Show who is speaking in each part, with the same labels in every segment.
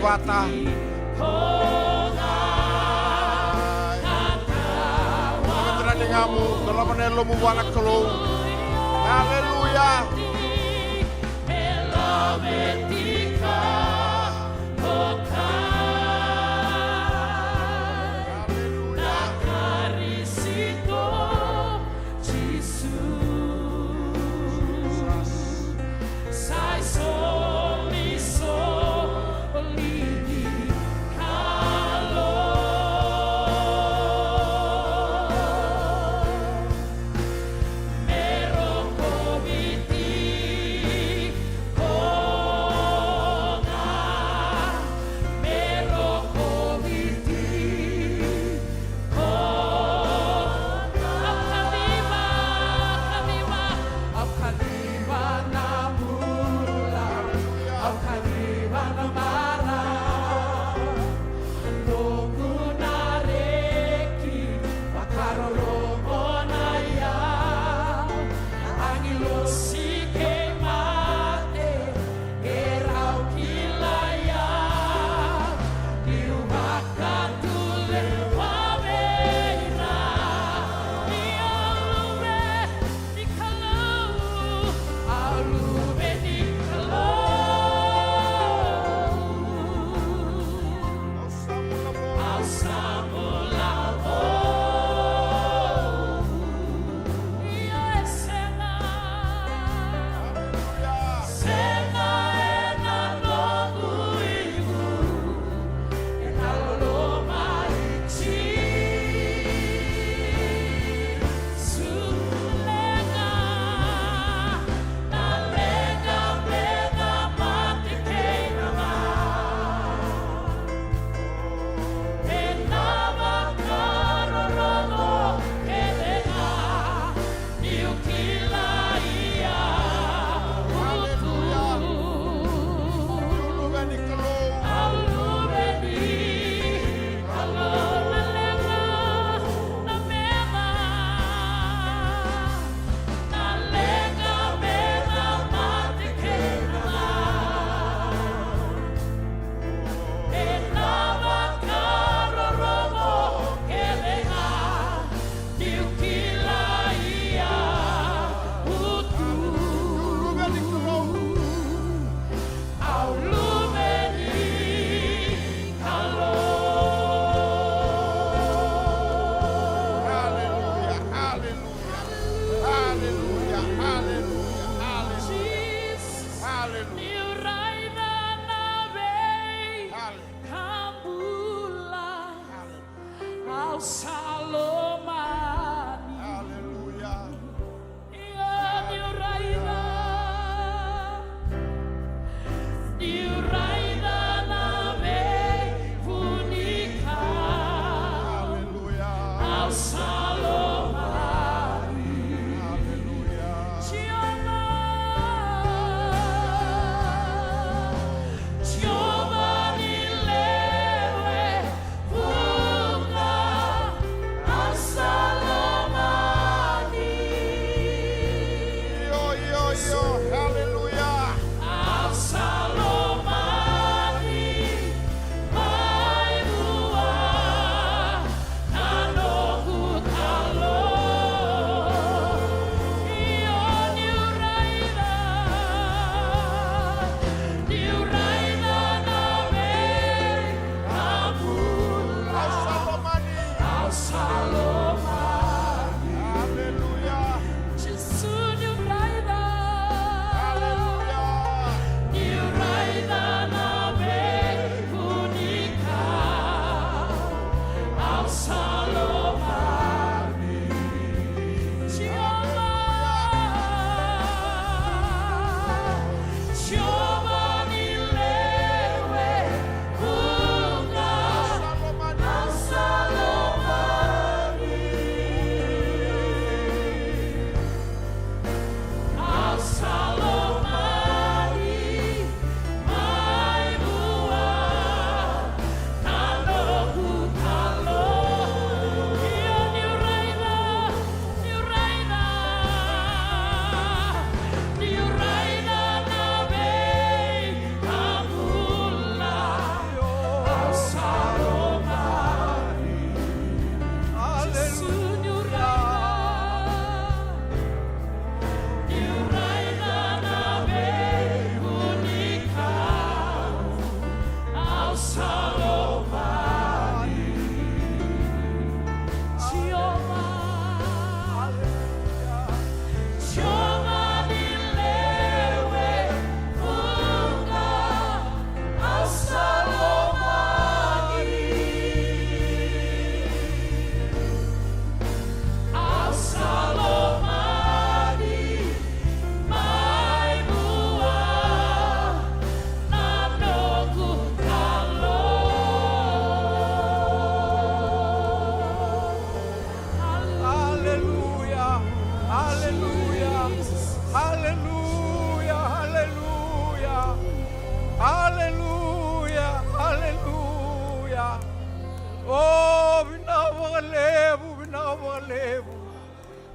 Speaker 1: bata. Mengenai kamu dalam menelo muwana kelo. Haleluya.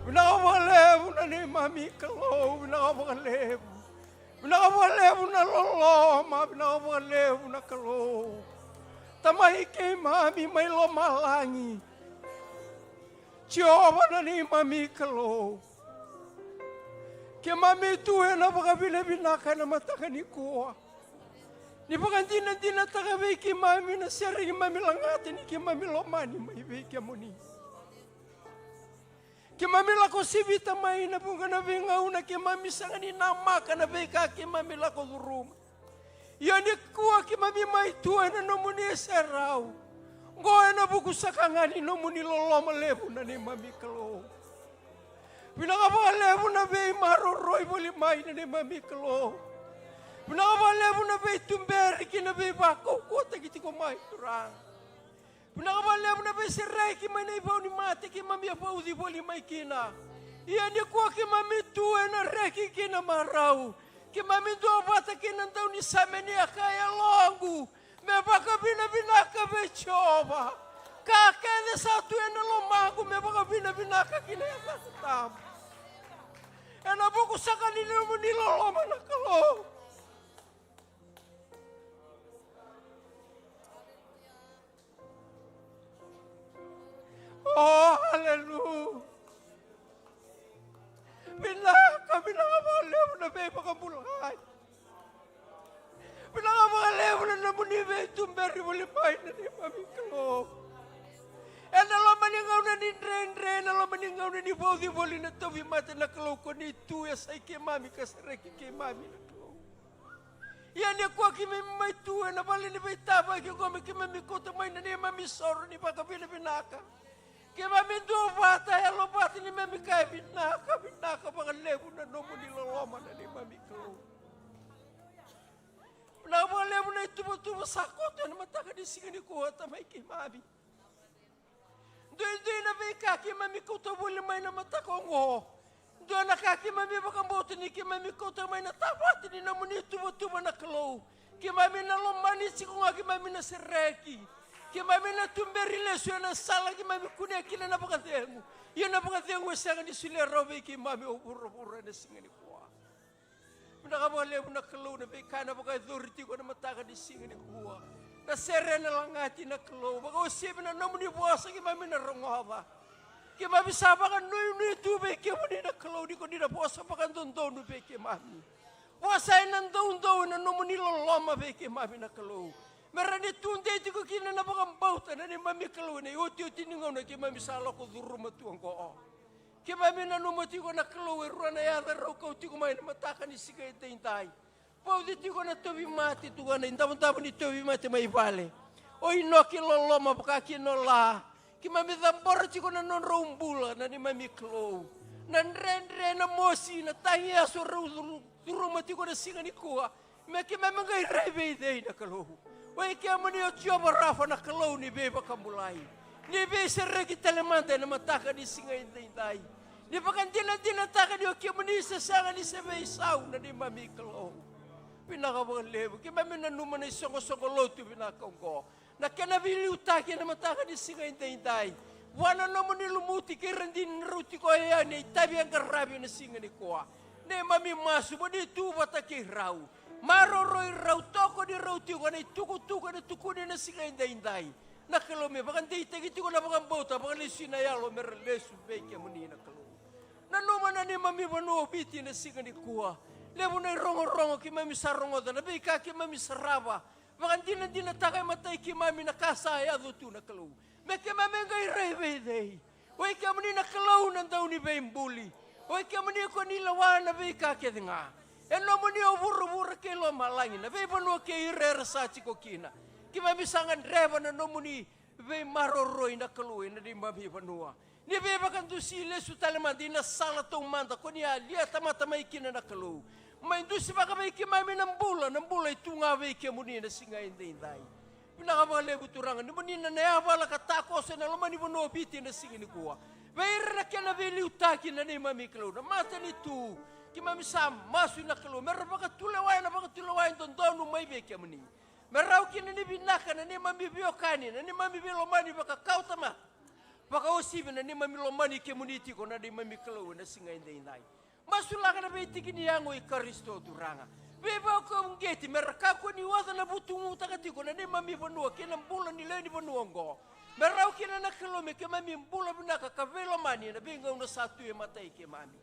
Speaker 2: Vinakavalevu na ni mami kalau, vinakavalevu. Vinakavalevu na loloma, vinakavalevu na kalau. Tamai kay mami may lomalangi. Jehovah na ni mami kalau. Kaya mami tuwe na baka binabinaka na mataka ni kuwa. Ni baka di na takabay kay mami na sering mami langatin kay mami lomani maibay kaya mo ni. Kaya mami lako sibita may na bunga na bingaw na kaya mami sanga ni namaka na beka kaya mami lako durum. Yan ni kuwa kaya mami may tuwe na nomuni saraw. Ngoy na buku sakangani nomuni loloma lebu na ni mami kalau. Pinakapalebu na bay maroroy boli may na ni mami kalau. Pinakapalebu na bay tumberi kina bay bakaw ko tagiti ko may turang. Pinakapalebu na bay siray ki may naibaw ni mati ki mami apaw di boli may kina. Iyan niya kuwa ki mami tuwe na reki kina maraw. Ki mami doa bata kinandaw ni sameni akaya longu. Me baka binabinaka bay choba. Kakende satu ena lomago me baka binabinaka kina yata kutam. Ena buku sakani nilumu niloloma na kalau. Oh, haleluya. Binaka balebu na bay baka bulay. Binaka balebu na namuni bay tumberi bulimay na ni mami kalau. Ena lo maningaw na ni Dre, na lo maningaw na ni Bodi na tobi mata na kalau ko ni tu ya say kay mami kasareki kay mami na kalau. Yan ya kwa kimi may tu na bali ni baitaba kay ko mami ko tamay na ni mami soro ni baka binaka. Kay mami do bata ya lo bata ni mami kay binaka baka lebu na nomo ni loloma na ni mami kalau. Na baka lebu na itubo sakot na mataka di singa ni kuha tamay kay mami. Doy na bay kaki mami ko to buli may na matakongo. Doy na kaki mami baka boto ni ki mami ko to may na tapat ni na muni tubo na kalau. Ki mami na lomani si ko ki mami na sereki. Ki mami na tumberi leso na sala ki mami kunya kila na baka tengu. Yo na baka tengu sa ni sile robe ki mami oburo na singa ni kuwa. Pinaka bale na kalau na bay kana baka authority ko na mataka di singa ni kuwa. Na sere na langati na kalau. Baka usip na namuni buwasa ki mami na rongova. Ki mami saba ka nui tube ki mami na kalau. Di ko di na buwasa pa ka dondonu be ki mami. Buwasa na dondonu na namuni loloma be ki mami na kalau. Merani tunde di ko kina na baka mbauta na ni mami kalau. Na uti ningaw na ki mami sala ko duruma tuang ko o. Ki mami na numati ko na kalau. Erua na yada raw ka uti ko may na mataka ni siga itay. Pau diti ko na tobi mati tu kana intamu ni tobi mati mai vale. O inoki loloma bukaki nola. Ki mami dambor ti ko na non rombula na ni mami klo. Na ndre na mosi na tangi aso ru mati ko na singa ni kuha. Me ki mami ngai rebe dei na klo. O ki amani o tioba rafa na klo ni beba kamulai. Ni be seregi telemante na mataka ni singa indai. Ni bakan dina taka ni o ki amani sa sanga ni sebe sau na ni mami klo. Pinaka mga lebu. Kaya mami nanuman na isongo-songo loto pinakongko. Na kanabili utaki na mataka ni singa intay-intay. Wana naman nilumuti kay randin ruti ko ayan. Itabi ang karabi na singa ni kuwa. Na mami masu mo ni tuba taki raw. Maroroy raw toko ni raw tiyo ka na ituko-tuko na tukunin na singa intay-intay. Nakalome. Bakan ditagiti ko na bakan bota. Bakan lisinayalo meralesu beke mo ni nakalome. Nanuman na ni mami manuobiti na singa ni kuwa. Lebu na rongo-rongo ki mami sarongo da nabi ka ki mami saraba. Bakan dina takay matay ki mami nakasaya tu na kalau. Me ki mami ngai rebe dei. Oi ki mami nakalaw nan daw ni bembuli. Oi ki mami ko nilawan na be ka ki nga. Eno mo ni oburo ke lo malangi na be pano ke irer sa ko kina. Ki mami sangan reba na no mo ni be maroroy na kaluin na di mami panua. Ni be bakan tu sile su talemandi na sala tong manta ko ni alia tama-tamay kina na kalau. May doon si baka may kimami ng bula ito nga may kimuni na singa hindi-hinday. Pinakamalebu turangan, ni na nayabala katako sa nalaman ni Bonobiti na singa ni kuwa. Mayroon na kaya nabili utaki na ni mami kalo, na mata nito, kimami sam, maso na kalo, meron baka tulawayan doon doon may may kimuni. Meron kina ni binaka na ni mami biyokani, na ni mami bilomani baka kautama. Baka wasibi na ni mami lomani ke muniti ko na di mami kalau na singa indai. Masula kana be tikini yango I Kristo turanga. Beba ko ngeti meraka ko ni wasa na butungu takati ko na ni mami bonua kina mbula ni leni bonuongo. Merau kina na kilome ke mami mbula binaka kavelo mani na binga una satu e matai ke mami.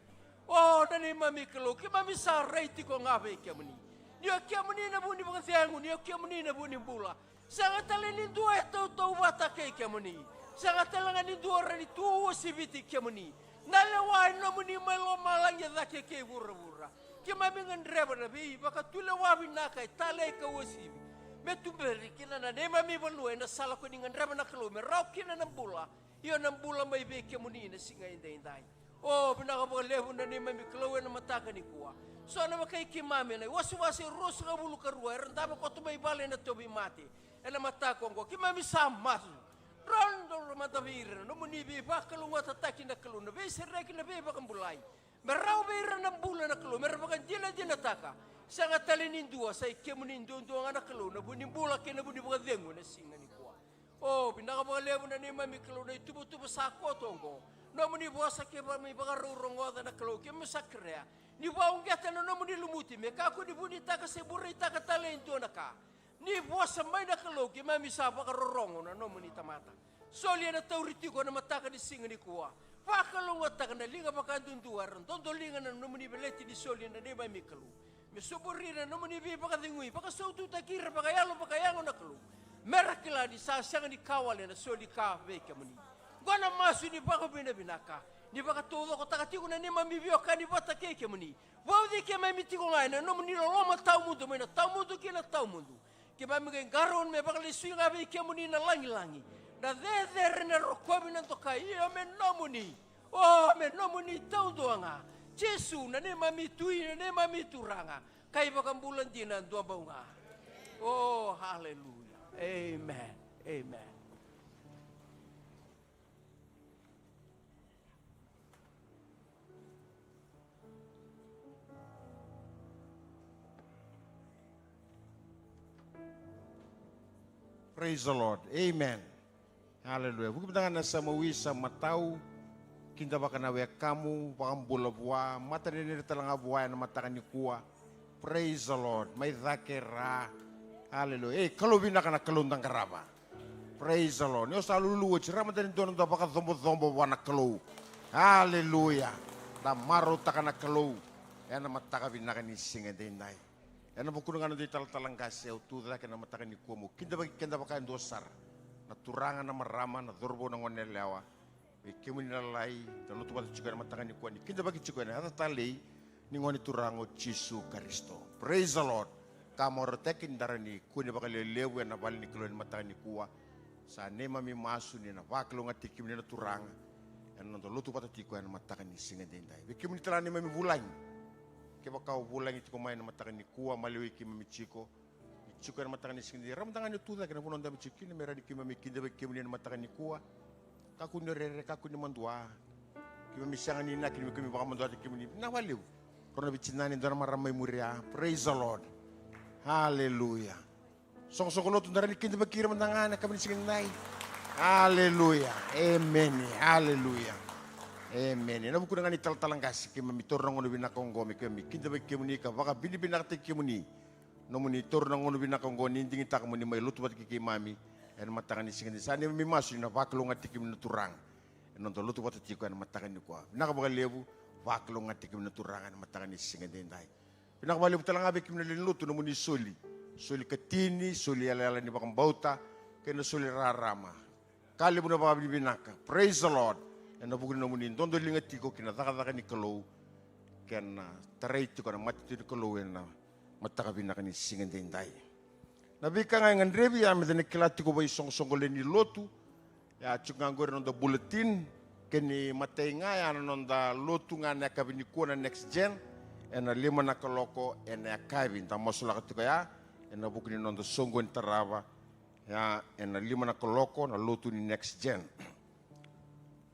Speaker 2: Oh na ni mami kalau ke mami sa reiti ko ngabe ke muni. Ni ke muni na buni bangsiangu ni ke muni na buni mbula. Sangat taleni dua tau wata ke muni. Sangat talangan dua rani tua sibiti ke muni. Nalewai no muni malo malangya zake ke bura-bura. Ke mami ngandreba na bi baka tule wabi nakai tale ka wasibi. Metumberi kina na ne mami balue na sala ko ni ngandreba na kalu me rau kina na bula. Iyo na bula mai be ke muni na singa indai. Oh binaka baka levu na ne mami kalu na mataka ni kuwa. So na makai ki mami na wasi ros ka bulu karua rentaba ko tu mai bale na tobi mati. Ena mataka ngo ki mami samasu. Rondo matavira no muni be bakalu ngata taki na kalu na be sereki na be bakam bulai. Merau beira na bula na kalu mer bakan jina taka. Sangat talinin dua sai kemunin dua anak kalu na buni bula ke na buni bakan dengu na singa ni kuwa. Oh binaka baka levu na ni mami kalu na tubu sako tongo. No muni bosa ke ba mi baka rongo na kalu ke musakrea. Ni baung gata no muni lumuti me kaku di buni taka seburi taka talen dua naka. Ni bosa mai na kalu ke mami sa baka rongo na no muni tamata. Solia na tauriti ko na mataka ni singa ni kuwa. Pakalu wataka na linga baka dunduar. Tondo linga na nomuni beleti di solia na neba mikalu. Me suburi na nomuni bi baka dingui. Baka sautu takira baka yalo baka yango na kalu. Merakila di sasang ni kawale na soli ka veke muni. Gona masu ni baka binaka. Ni baka todo ko takatiku na ni mamibio ka ni bata keke muni. Wawdi ke mamiti ko ngai na nomuni loma tau mundo mena tau mundo kina tau mundo. Ke mami garon me baka lisui nga veke muni na langi. Na there na rokobi na toka iya menomuni. Oh menomuni tau doanga. Jesu na ne mami tui na ne mami turanga. Kai bakam bulan dina dua baunga. Oh hallelujah. Amen. Amen.
Speaker 1: Praise the Lord. Amen. Haleluya. Bukan tangan nasa mawisa matau kinda baka nawe kamu bakam bula buah mata nini talanga buah na mata ni kuah. Praise the Lord. May zakera. Haleluya. Kalau bina kana kalundang karaba. Praise the Lord. Nyo selalu luwa cira mata ni dono baka zombo wana kalau. Haleluya. Da maro takana kalau. Yana mata ka bina kana singa dendai. Yana buku dengan di talang kasih tu dah kena mata ni kuah mu. Kinda baka dosar. Na turangan na marama na dorbo na ngone lewa e kemu ni lai da lutu ba chukana matanga ni kwani kinda baki chukana ata tali ni ngone turango Jesu Kristo. Praise the Lord. Kamor tekin darani kuni bakale lewe na bali ni kloen matanga ni kuwa sa nema mi masu ni na waklo ngati kemu ni turanga en no lutu ba chukana matanga ni singa dendai be kemu ni tarani mi bulan ke bakau bulan itu ko mai na matanga ni kuwa maliwi kemu mi chiko Chukar matakan ni sini ram tangan itu dah kena punon dami cikin merah di kima mikin dami kima ni matakan ni kuah kaku ni rere kaku ni mandua kima misangan ni nak kima baka mandua di kima ni nawaliu korna bicina ni dalam ramai muria. Praise the Lord. Hallelujah. Sok lo tu darani kin dami kira mantangan kami ni sini nai. Hallelujah. Amen. Hallelujah. Amen. Na buku dengan ital talang kasih kima mitorong ngono binakonggo kima mikin dami kima ni ka baka bini binakte kima ni. No monitor na ngono binakong goni ndingi tak mo ni may lutu bat kiki mami en matakan ni singin sani mi masu na vaklo ngati kim na turang en to lutu bat tiko en matakan ni ko binaka ba lebu vaklo ngati kim na turang en matakan ni singin dai binaka ba lebu talang abi kim na lutu no muni soli ketini soli ala ni bakang bauta kena soli rarama kali buna ba binaka. Praise the Lord. En buku no muni tondo lingati ko kina taka ni kalo ken tarai tiko na mati tiko kalo en mata kabina kani singan dendai. Nabi ka nga ngandrebi ya medene kilati ko ba isong ni lotu ya chukangor no da bulletin keni matay nga ya no da lotu nga na kabini ko na next gen ena lima na kaloko ena kabin ta mosula katiko ya ena bukni no da songon taraba ya ena lima na kaloko na lotu ni next gen.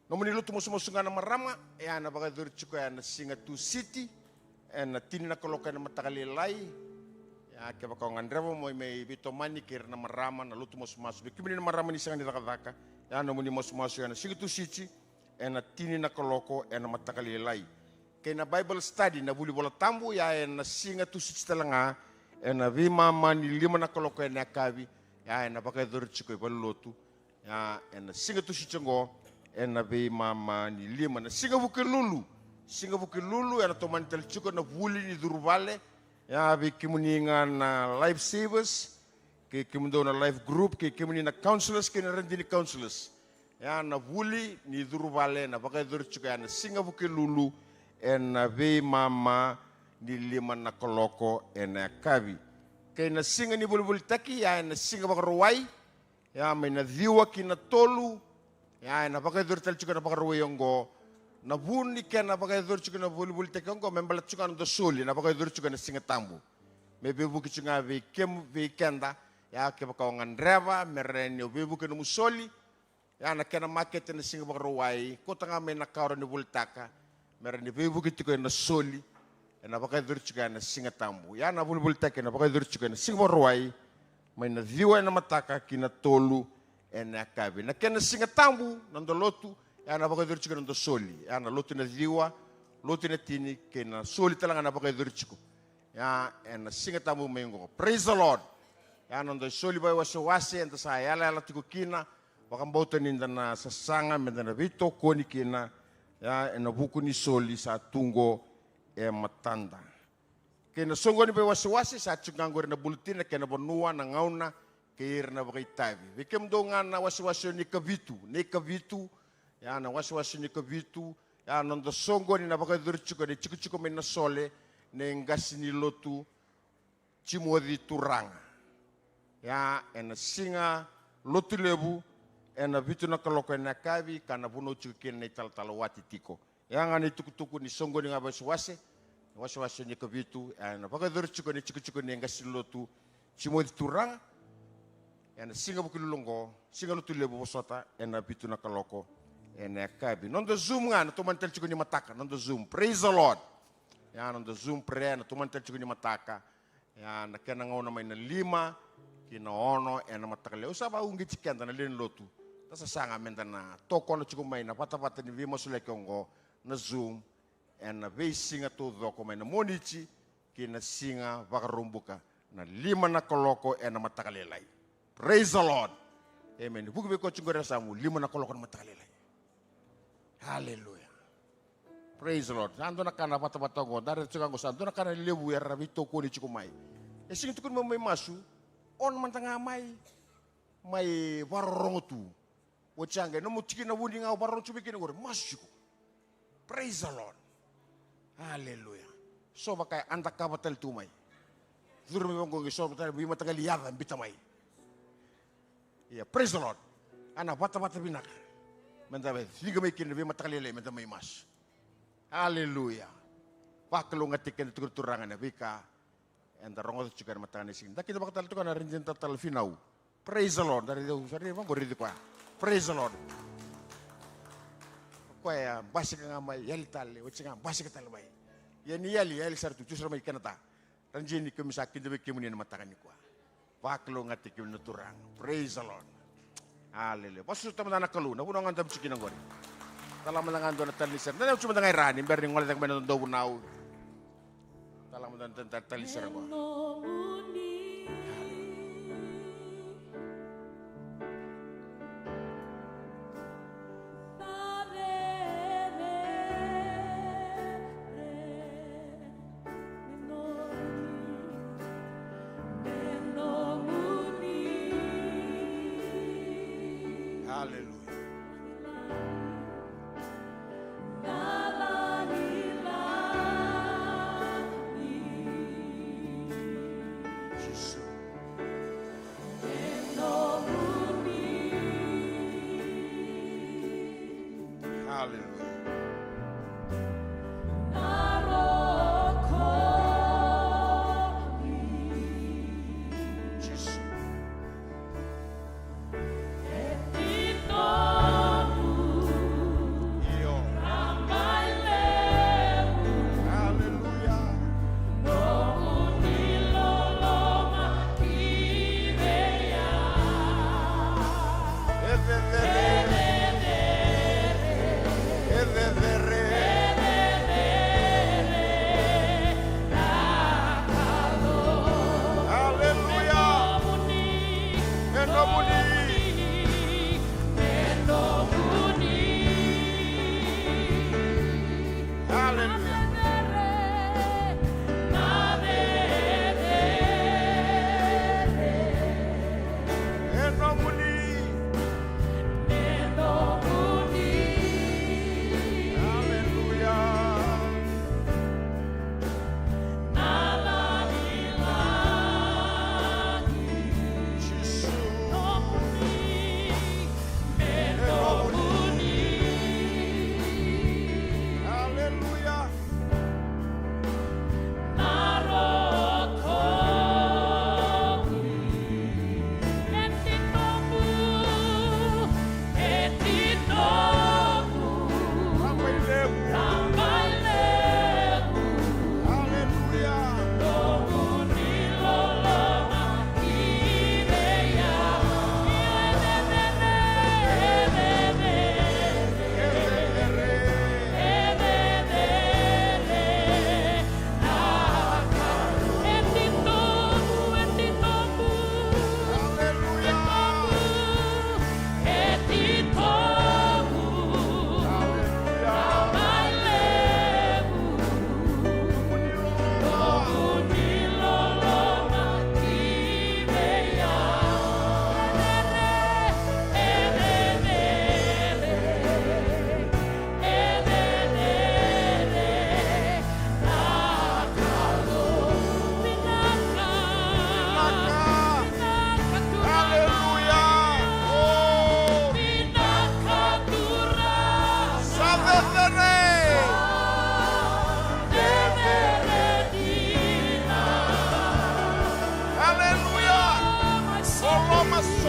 Speaker 1: No muni lotu mosumosunga na marama ya na baga dur chuko ya na singa tu city en tin na koloka na matakali lai ya ke baka ngandrevo mo may bito mani kir na marama na lutu mos mas bikimi na marama ni sanga ni takadaka ya no muni mos mas ya na sigitu sichi ena tini na koloko ena matakalilai. Kena Bible study na buli bola tambu ya ena singa tu sitalanga ena vima mani lima na koloko ena kavi ya ena pakai dorchiko ipalulotu ya ena singa tu sichango ena vima mani lima na singa buke lulu ena to mantel chiko na buli ni durvale ya vi kimuninga na life savers ke kimundo na life group ke kimuni na counselors ke na rendini counselors ya na buli ni durvale na pakai dorchiko ya na singa buke lulu ena ve mama ni lima na koloko ena kavi kay na singa ni bulbul taki ya na singa bakaruwai ya may na diwa kina tolu ya na pakaidur tal chuka na bakaruwai ongo na buni ka na pakaidur chuka na bulbul taki ongo membalat chuka na dosuli na pakaidur chuka na singa tambu may bebuki chuka ve kenda ya ke bakawangan reva mereni bebuki na musoli ya na kena market na singa bakaruwai kota nga may nakaro ni bultaka merani bebu gitu na soli na pakai durchuka na singa tambu ya na bulbul take na pakai durchuka na singa ruai may na diwa na mataka kina tolu na kabi na kena singa tambu nando lotu ya na pakai durchuka nando soli ya na lotu na diwa lotu na tini kena soli talanga na pakai durchuko ya na singa tambu mengo praise the Lord ya nando soli bay wase enta sa yala tiko kina wakambauta ninda na sasanga menda na vito koni kina ya ena buku ni soli sa tungo matanda kena songo ni be wasi sa chungango na bulletin kena bonua na ngauna ke na baitavi vikem donga na wasi ni kavitu ya na wasi ni kavitu ya nondo songo ni na bakadur chuko ni chiku mena sole ne ngasi ni lotu chimodi turanga ya ena singa lotu lebu ena vitu na kaloko ena kavi kana buno chukin na tal wati tiko yang ani tuku ni songo ni ngaba wase ni ka vitu ena pakadur chuko ni chiku ni ngasilotu chimodi turang ena singa bukilulongo singa lotu lebu bosota ena vitu na kaloko ena kavi nondo zoom nga na tumantel chuko ni mataka nondo zoom praise the Lord ya nondo zoom prayer na tumantel chuko ni mataka ya na kena ngona may na lima kina ono ena mataka leo saba ungi chikenda na len lotu tasa sanga menda na toko na chukumay na pata ni vimo sule kyongo na zoom na ve singa to doko may na monichi kina singa vakarumbuka na lima na koloko na matakalelay praise the Lord amen buku be ko chungora samu lima na koloko na matakalelay hallelujah praise the Lord ando na kana pata go dari chukango sa ando na kana lebu ya rabito ko ni chukumay singa tukun mo may masu on mantanga may warongotu wachange no mutiki na wudi nga barro chubiki ni gore masiko praise the Lord hallelujah so bakay anda kabatal tumay zurmi bongo ngi so batal bi matagal yalla bitamay yeah praise the Lord ana bata binak mendabe figa may kin bi matagal yalla mendabe mas hallelujah paklo ngatiken turangan na bika anda rongo chukan matani sing dakita bakatal tukana rinjin tatal finau praise the Lord dari bongo ridi kwa praise the Lord. Kaya basi ka nga may yali tali, wacsi nga basi ka talabay. Yan yali sartu, chusra may kanata. Ranjin ni kami sa akin, dabi kimunin na matakan ni kwa. Paklo nga tikim na turang. Praise the Lord. Hallelujah. Pasu tama na nakalu, napuno nga dam sikin ang gori. Talaman lang ando na talisar. Nanaw cuma nga irani, berning wala tang may natong daw now. Talaman na talisar ang gori.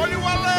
Speaker 1: soli wale.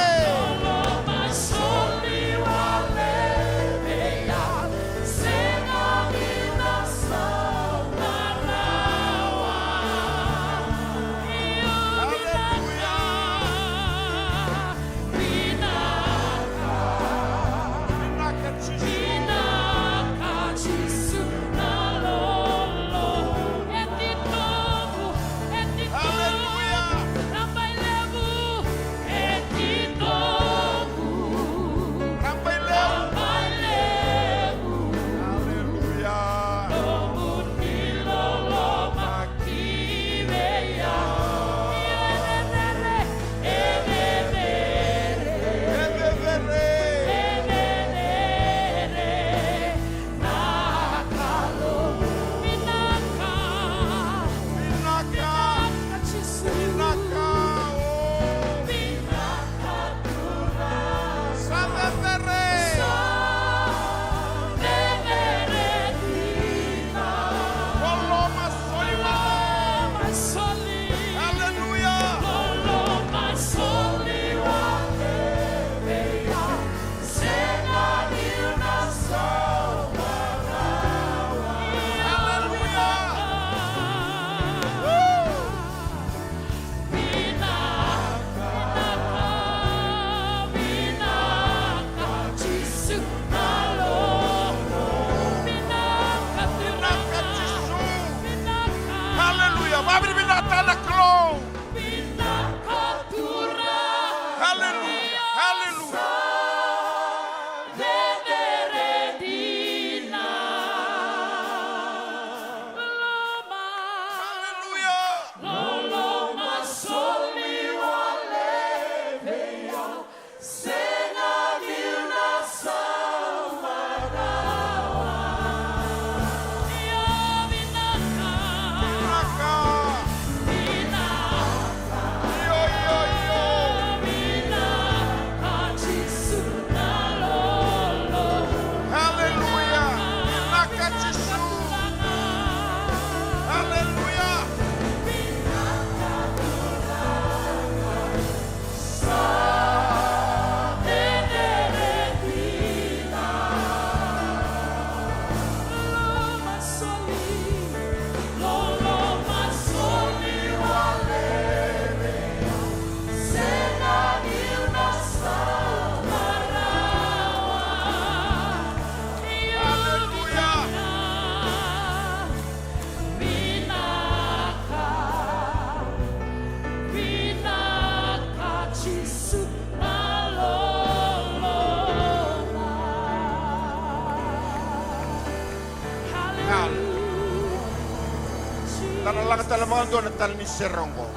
Speaker 1: Doon tal ni seronggo.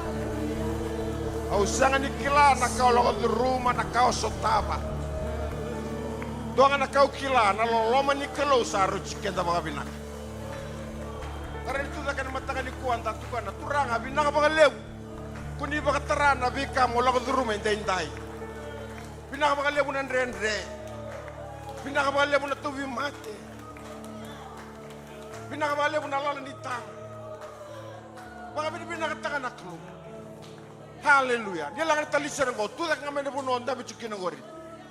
Speaker 1: Au sanga ni kila na kau logo di rumah na kau sotaba. Doang na kau kila na loloma ni kelo saru cikenda baga binak. Karena itu tak kena matakan ni kuan tak tukan na turang binak baga lew. Kuni baga terana bika mo logo di rumah indai. Binak baga lew nan rendre. Binak baga lew na tuwi mate. Binak baga lew na lalan di tang. Baka binakatakan ako. Hallelujah. Dia lang talisan ko. Tulak nga may nabunoon dami chikin ko rin.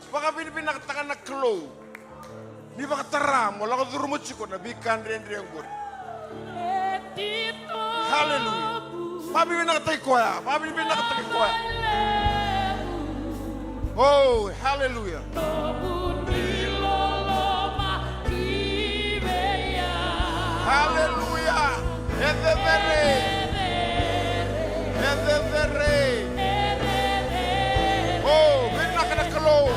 Speaker 1: Baka binakatakan ako. Ni baka taram. Wala ko durumot ko. Nabikan rin ko rin. Hallelujah. Pabi binakatay ko ya. Pabi binakatay ko ya. Oh, hallelujah. Hallelujah. Oh, bina ka na kalo.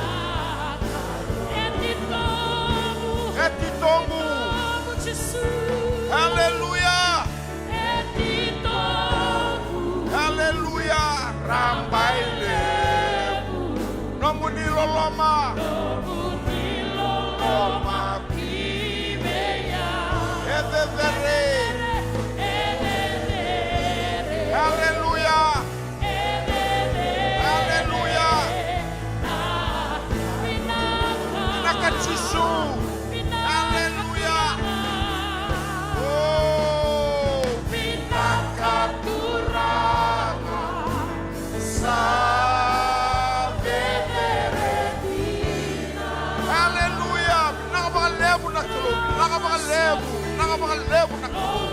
Speaker 1: Etitongu. Hallelujah. Hallelujah. Rambaile. Nomuni loloma. Loloma kibeya. Hallelujah. Hallelujah. Nakachisu. Hallelujah. Oh, binakaturanga. Salve. lebu na kalo. Nakapakalebu. Nakapakalebu na kalo.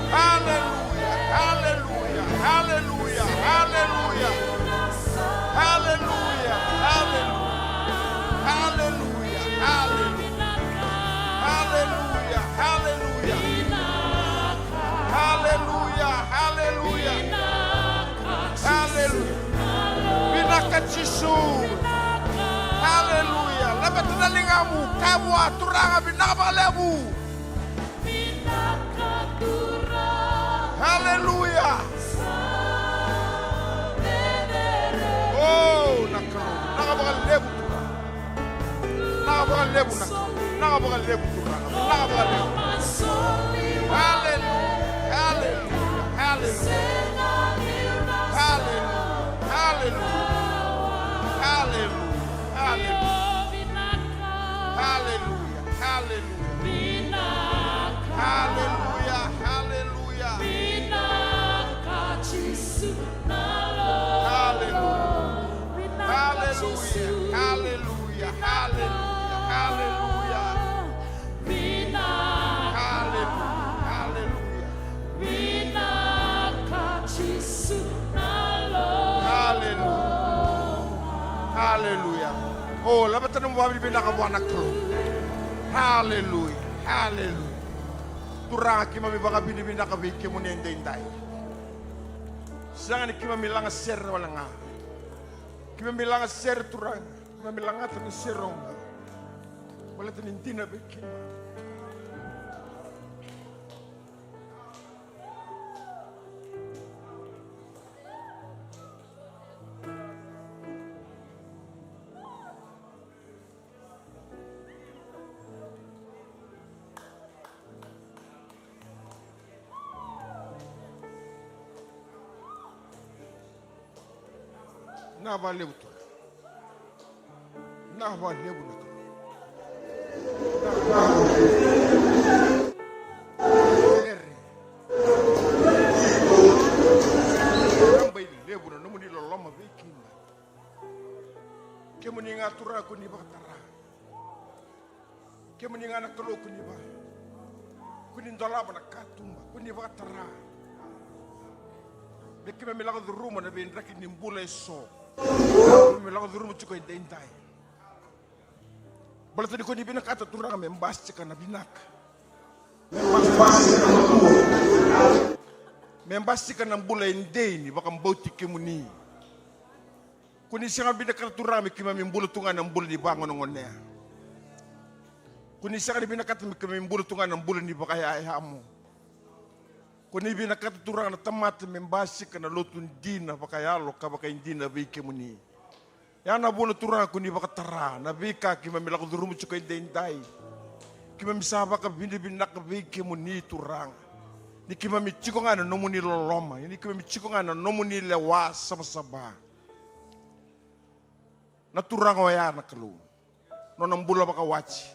Speaker 1: Hallelujah. Hallelujah. Hallelujah. Hallelujah. Hallelujah. Hallelujah. Hallelujah. Hallelujah. Hallelujah. Hallelujah. Hallelujah. Hallelujah. Binakachisu. Hallelujah. Lebat telingamu, kamu aturanga binakapalebu. Hallelujah. Oh, nakalo. Nakapakalebu. Nakapakalebu nakalo. Nakapakalebu turanga. Nakapakalebu. Hallelujah. Hallelujah. Hallelujah. Hallelujah. Hallelujah. Hallelujah. Hallelujah. Hallelujah. Hallelujah. Hallelujah. Hallelujah. Hallelujah. Hallelujah. Hallelujah. Hallelujah. Hallelujah. Oh, labatan mo babi binakabuanak ko. Hallelujah. Hallelujah. Turang kima mi baka binibinakabi kimo nenday. Sangan kima mi langa ser wala nga. Kima mi langa ser turang. Kima mi langa tan serong. Wala tan intina be kima. Nabalebu tu. Nabalebu na tu. Nambay lebu na namun niloloma bikin. Kaya mo nga tura ko ni ba tara. Kaya mo nga nakalo ko ni ba. Kunin dolaba na katumba. Kuni ba tara. Beki milago di rumah na binrakin nimbulay so. Milago di rumah cukup dentai. Balat di koni binak atau turang membas cika na binak. Membas cika na bulay ndey ni bakang bauti kemuni. Kuni siya binak turang mikima mimbulu tungan ng bulay di bangon ngonnya. Kuni siya binak mikima mimbulu tungan ng bulay di bakaya ayamu. Kuni binakatuturang na tamat membasi ka na lutun dina pakayalo ka baka hindi na bike mo ni. Yan na buno turang kuni bakatara na bika kima milako durumo chuko inday. Kima misaba ka binibinak bike mo ni turang. Ni kima michiko nga na nomo ni loloma. Ni kima michiko nga na nomo ni lewa sama-saba. Naturang waya na kalu. Nonang bula baka wachi.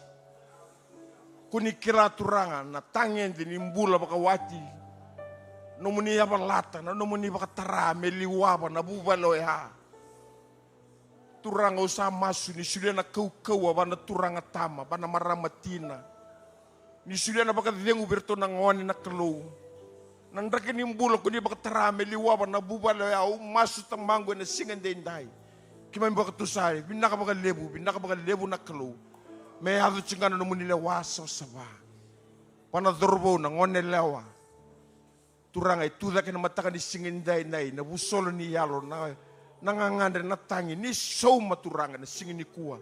Speaker 1: Kuni kira turangan na tangen din imbula baka wachi. Nomuni apa lata, na nomuni baka tara meliwa ba na bubalo ya. Turang usah masu ni sudah na kau ba na turang tama ba na maramatina. Ni sudah na baka dengu berto na ngoni na kelo. Nandrak ni mbulo ko ni baka tara meliwa ba na bubalo ya masu tang manggo na singan dendai. Kima baka tusay, binaka baka lebu na kelo. May hado chingana nomuni lewa sa ba. Pana dorbo na ngoni lewa. Turang ay tudak na matakan ni singinday na busolo ni yalo na nangangandar na tangi ni show maturangan na singin ni kuwa.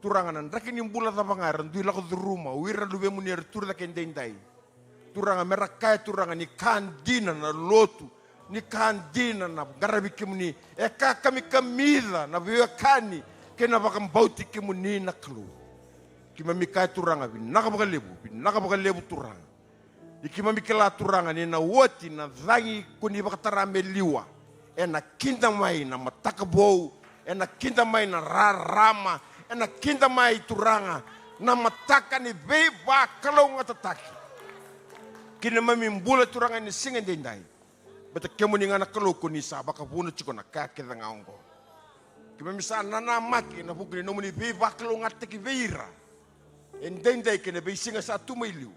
Speaker 1: Turangan na rakin yung bulat na pangaran duwi lako di rumah wira luwe mo niya turak inday. Turangan merakay turangan ni kandina na lotu ni kandina na garabi kimo ni kami kamila na biwakani kena bakang bauti kimo ni naklu. Kima mikay turangan binakabakalebu turang. Ikima mikela turangan ni na woti na zangi kuni bakatarame liwa. Na kinta mai na matakabo. Na kinta mai na rarama. Na kinta mai turanga na mataka ni beba kalau ngatataki. Kina mamimbula turangan ni singa dendai. Bata kemu ni ngana kalau kuni sa baka puno chiko na kake da ngaongo. Kima misa nana maki na bukni nomuni be baklo ngate ki veira. Endendai kena be singa satu mailiu.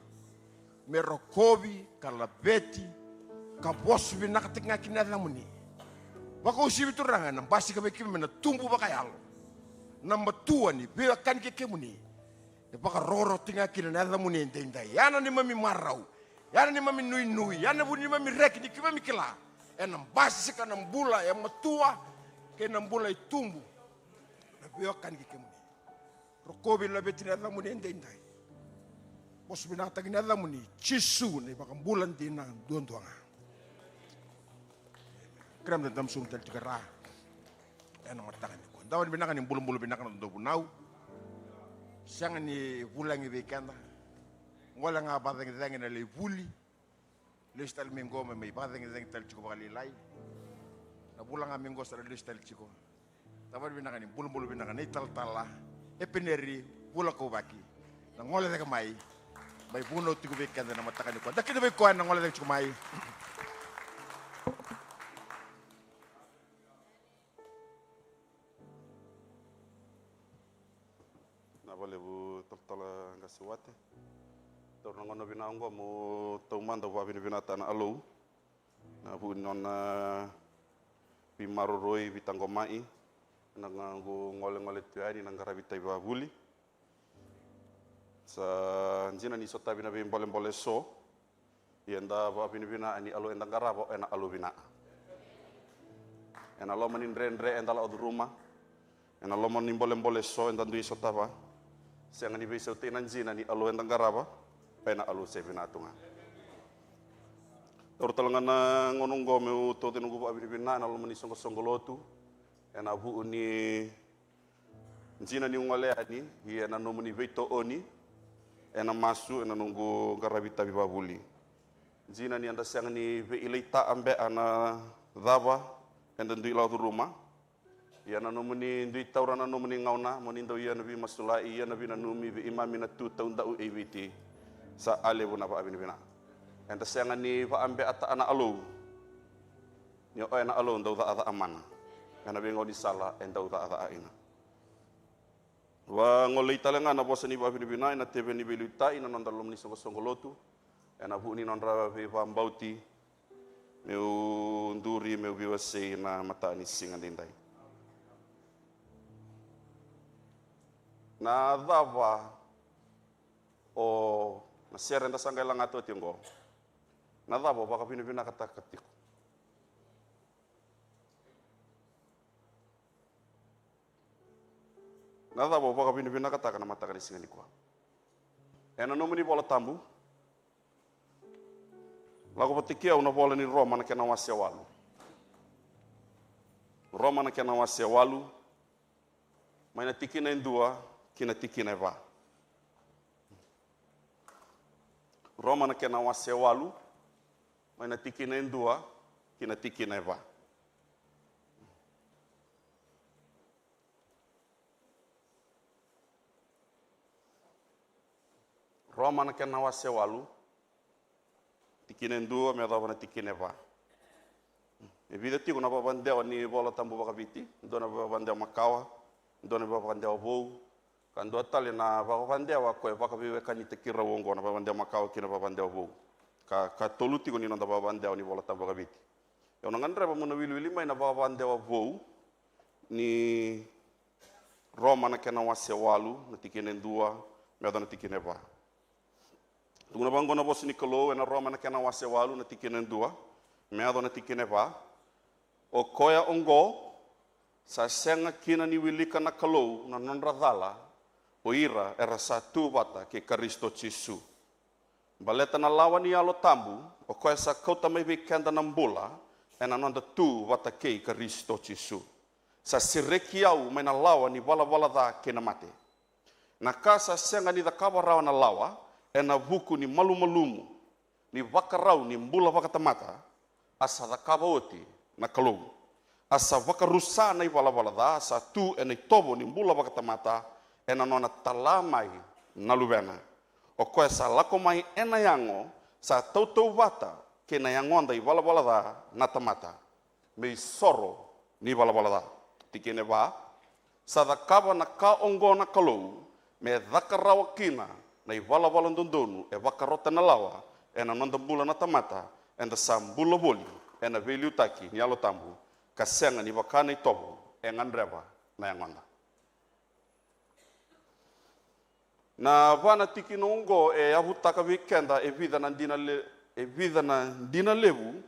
Speaker 1: Merokobi kalabeti kabos binakatik ngaki na lamuni. Baka usibi turangan nang basi ka be kima na tumbu bakayalo. Namba tua ni be akan ke kemuni. Baka roro tinga kina na lamuni endendai. Yana ni mami marau. Yana ni mami nui nui. Yana buni mami rek ni kima mikila. Enam basi ka nambula yang matua ke nambula itumbu. Na be akan ke kemuni. Rokobi labeti na lamuni endendai. Bos binata kina lamuni cisu ni baka bulan tina duang-duanga. Kram dan tamsum tel tikara. Ena matakan ni ko. Dawan binakan ni bulu-bulu binakan do bunau. Siang ni bulan ni weekend. Ngola nga badang dang na le buli. Listal minggo may badang dang tel chiko bakali lai. Na bulan nga minggo sa listal chiko. Dawan binakan ni bulu-bulu binakan ni tal-tala. Epeneri bula ko baki. Na ngola daga mai. May buno tigo weekend na matakan ni ko. Dakina be ko na ngola daga chiko mai.
Speaker 3: Lebu toltola ngasiwate tor ngono binango mo taumanda wa binata na alo na bu nona pimaroroi bitangomai nangango ngole-ngole tuari nangarabi taiba buli sa njina ni sota bina bole so yenda wa bina ani alo endang garabo ena alo bina ena lo manin rendre endala od rumah ena lo manin bole so endan dui sota ba siang ni bisa tenan jina ni alo endang garaba pena alo sebinatunga tor talangana ngonong gomeu to tenunggu ba bina na lo mani songo-songolotu ena bu ni jina ni ngole ani hi ena no mani veito oni ena masu ena nunggu garabita bibabuli jina ni anda siang ni ve ilaita ambe ana daba enda ndui lau rumah ia na nomuni ndui taurana nomuni ngauna monindo ia nabi masulai ia nabi nanumi bi imami na tu taun dau eviti sa ale bona ba bina enda siang ni va ambe ata ana alo ni o ana alo ndau da amana kana be ngoni sala endau da aina wa ngolei talenga na bosa ni ba bina na tebe ni beluta ina nondalom ni songo-songolotu ena bu ni nondra ve va mbauti meu nduri meu biwase na mata ni singa dindai na dava o na serenda sangga lang ato tingo na dava baka pinipina katakatiko na dava baka pinipina kataka na mata kani singa nikwa ena nomuni bola tambu lago patikia una bola ni Roma na kena wase walu Roma na kena wase walu maina tikina indua kina tikina va Roma na kena wase walu maina tikina indua kina tikina va Roma na kena wase walu tikina indua me dava na tikina va e vida tiko na babandeo ni bola tambu bakabiti dona babandeo makawa dona babandeo vou kan do tali na babandeo ko bakabiwe kan tekira wongo na babandeo makawa kina babandeo vou ka toluti ko ni nda babandeo ni bola tambu bakabiti yo ngandre ba mona wili mai na babandeo vou ni Roma na kena wase walu na tikina indua me dona tikina va tunguna bango na bosi ni kolo na Roma na kena wase walu na tikina indua me dona tikina va o koya ongo sa senga kina ni wilika na kalou na nonradala o ira era satu bata ke Kristo Jesu baleta na lawan ni alo tambu o koya sa kota mai kenda na mbula ena nonda tu bata ke Kristo Jesu sa sireki au mai na lawan ni wala da ke na mate na kasa senga ni da kawarau na lawa ena buku ni malumu ni wakarau ni mbula wakatamata asa da kabaoti na kalou asa wakarusa na wala da asa tu ena tobo ni mbula wakatamata ena nona talamai na lubena o koe sa lako mai ena yango sa tautou wata ke na yangonda i wala da na tamata me soro ni wala da tikene va sadakava na ka ongo na kalou, me dhakarawa kina, na i wala ndondonu, e wakarota na lawa, e na nandambula na tamata, e na sambula boli, e na veliu taki, ni alo tambu, ka senga ni wakana i tobo, e ngandreva na yangonda. Na vana tiki no ongo e avutaka vikenda e vida na dina levu,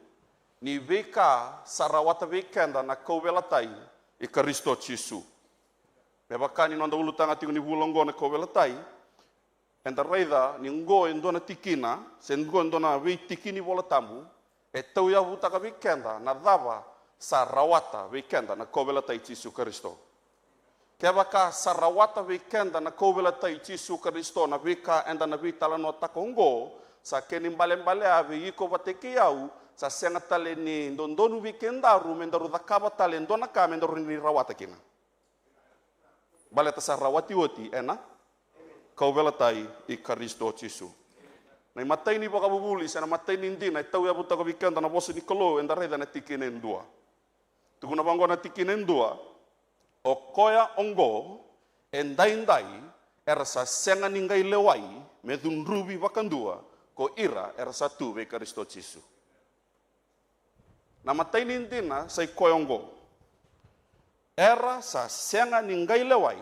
Speaker 3: ni veka sarawata vikenda na kauvelatai e Kristo Jesu. Me vakani no ulu tanga tiku ni vulongo na kauvelatai, enda reida ni ngo endona tikina, se ngo endona vei tikini vola tambu, e tau ia avutaka vikenda na dava sarawata vikenda na kauvelatai Jesu Kristo. Kaya baka sarawata vikenda na kauvelatai Jesu Kristo na vika enda na vitala no takongo, sa kenimbale ave iko vateke au, sa senga tale ni ndondonu vikendaru mendaru dakaba tale ndona ka mendaru ni rawata kina. Bale ta sarawati oti ena kauvelatai i Kristo Jesu. Na matai ni baka bubuli sana matai ni ndina tau ya butaka vikenda na bosi ni kolo enda reda na tikine ndua. Tukuna bango na tikine ndua o koya ongo endai era sa senga ningai lewai me dunrubi vakandua ko ira era sa tu ve Kristo Jesu. Na matai ni ndina sai koya ongo era sa senga ningai lewai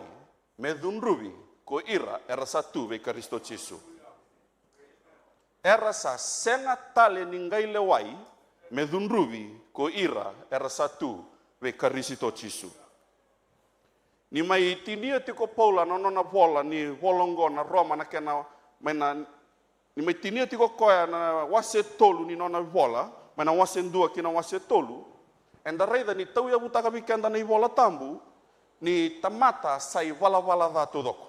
Speaker 3: me dunrubi ko ira era sa tu ve Kristo Jesu. Era sa senga tale ningai lewai me dunrubi ko ira era sa tu ve Kristo Jesu. Ni mai tinia tiko Paula no na vola ni volongo na Roma na kena mena ni mai tinia tiko koya na wase tolu ni nona vola mena wase ndua kina wase tolu enda reida ni tau ya butaka vikenda na vola tambu ni tamata sai vala da tudoko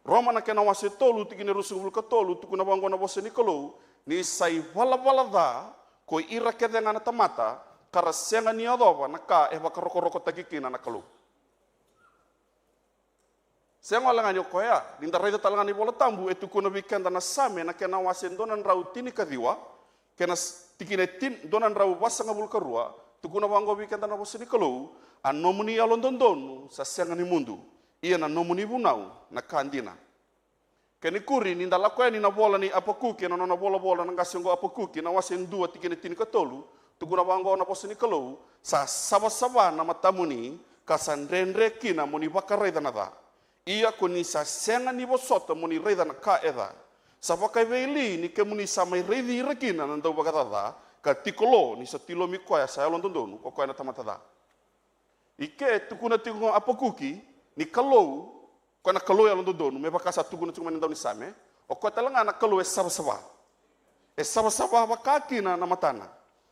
Speaker 3: Roma na kena wase tolu tikine rusungul ka tolu tukuna bango na wase nikolo ni sai vala da ko ira kedenga na tamata karasenga ni adova na ka e bakaroko takikina na kalu. Sengo langan yo koya, linda raida talangan ni bola tambu etu kuna vikenda na same na kena wasen donan rau tini kadiwa, kena tikine tin donan rau wasanga bul karua, tukuna wango vikenda na bosini kalau, an nomuni alon dondonu sa senga ni mundu, ia na nomuni bunau na kandina. Keni kuri ninda lakoya ni na bola ni apakuki na nona bola na ngasengo apakuki na wasen dua tikine tin katolu, tukuna wango na bosini kalau, sa saba na matamuni kasandrenre kina muni bakaraida na da. Ia kuni sa senga ni bosota muni reida na ka eda. Sa wakai veili ni ke muni sa mai reidi irakina na ndau bagatada ka tikolo ni sa tilo mi koya sa elon dondonu ko koya na tamatada. Ike tukuna tikuna apakuki ni kalou ko na kalou elon dondonu me bakasa tukuna tukuna ndau ni same o ko talanga na kalou e saba. E saba wakakina na matana.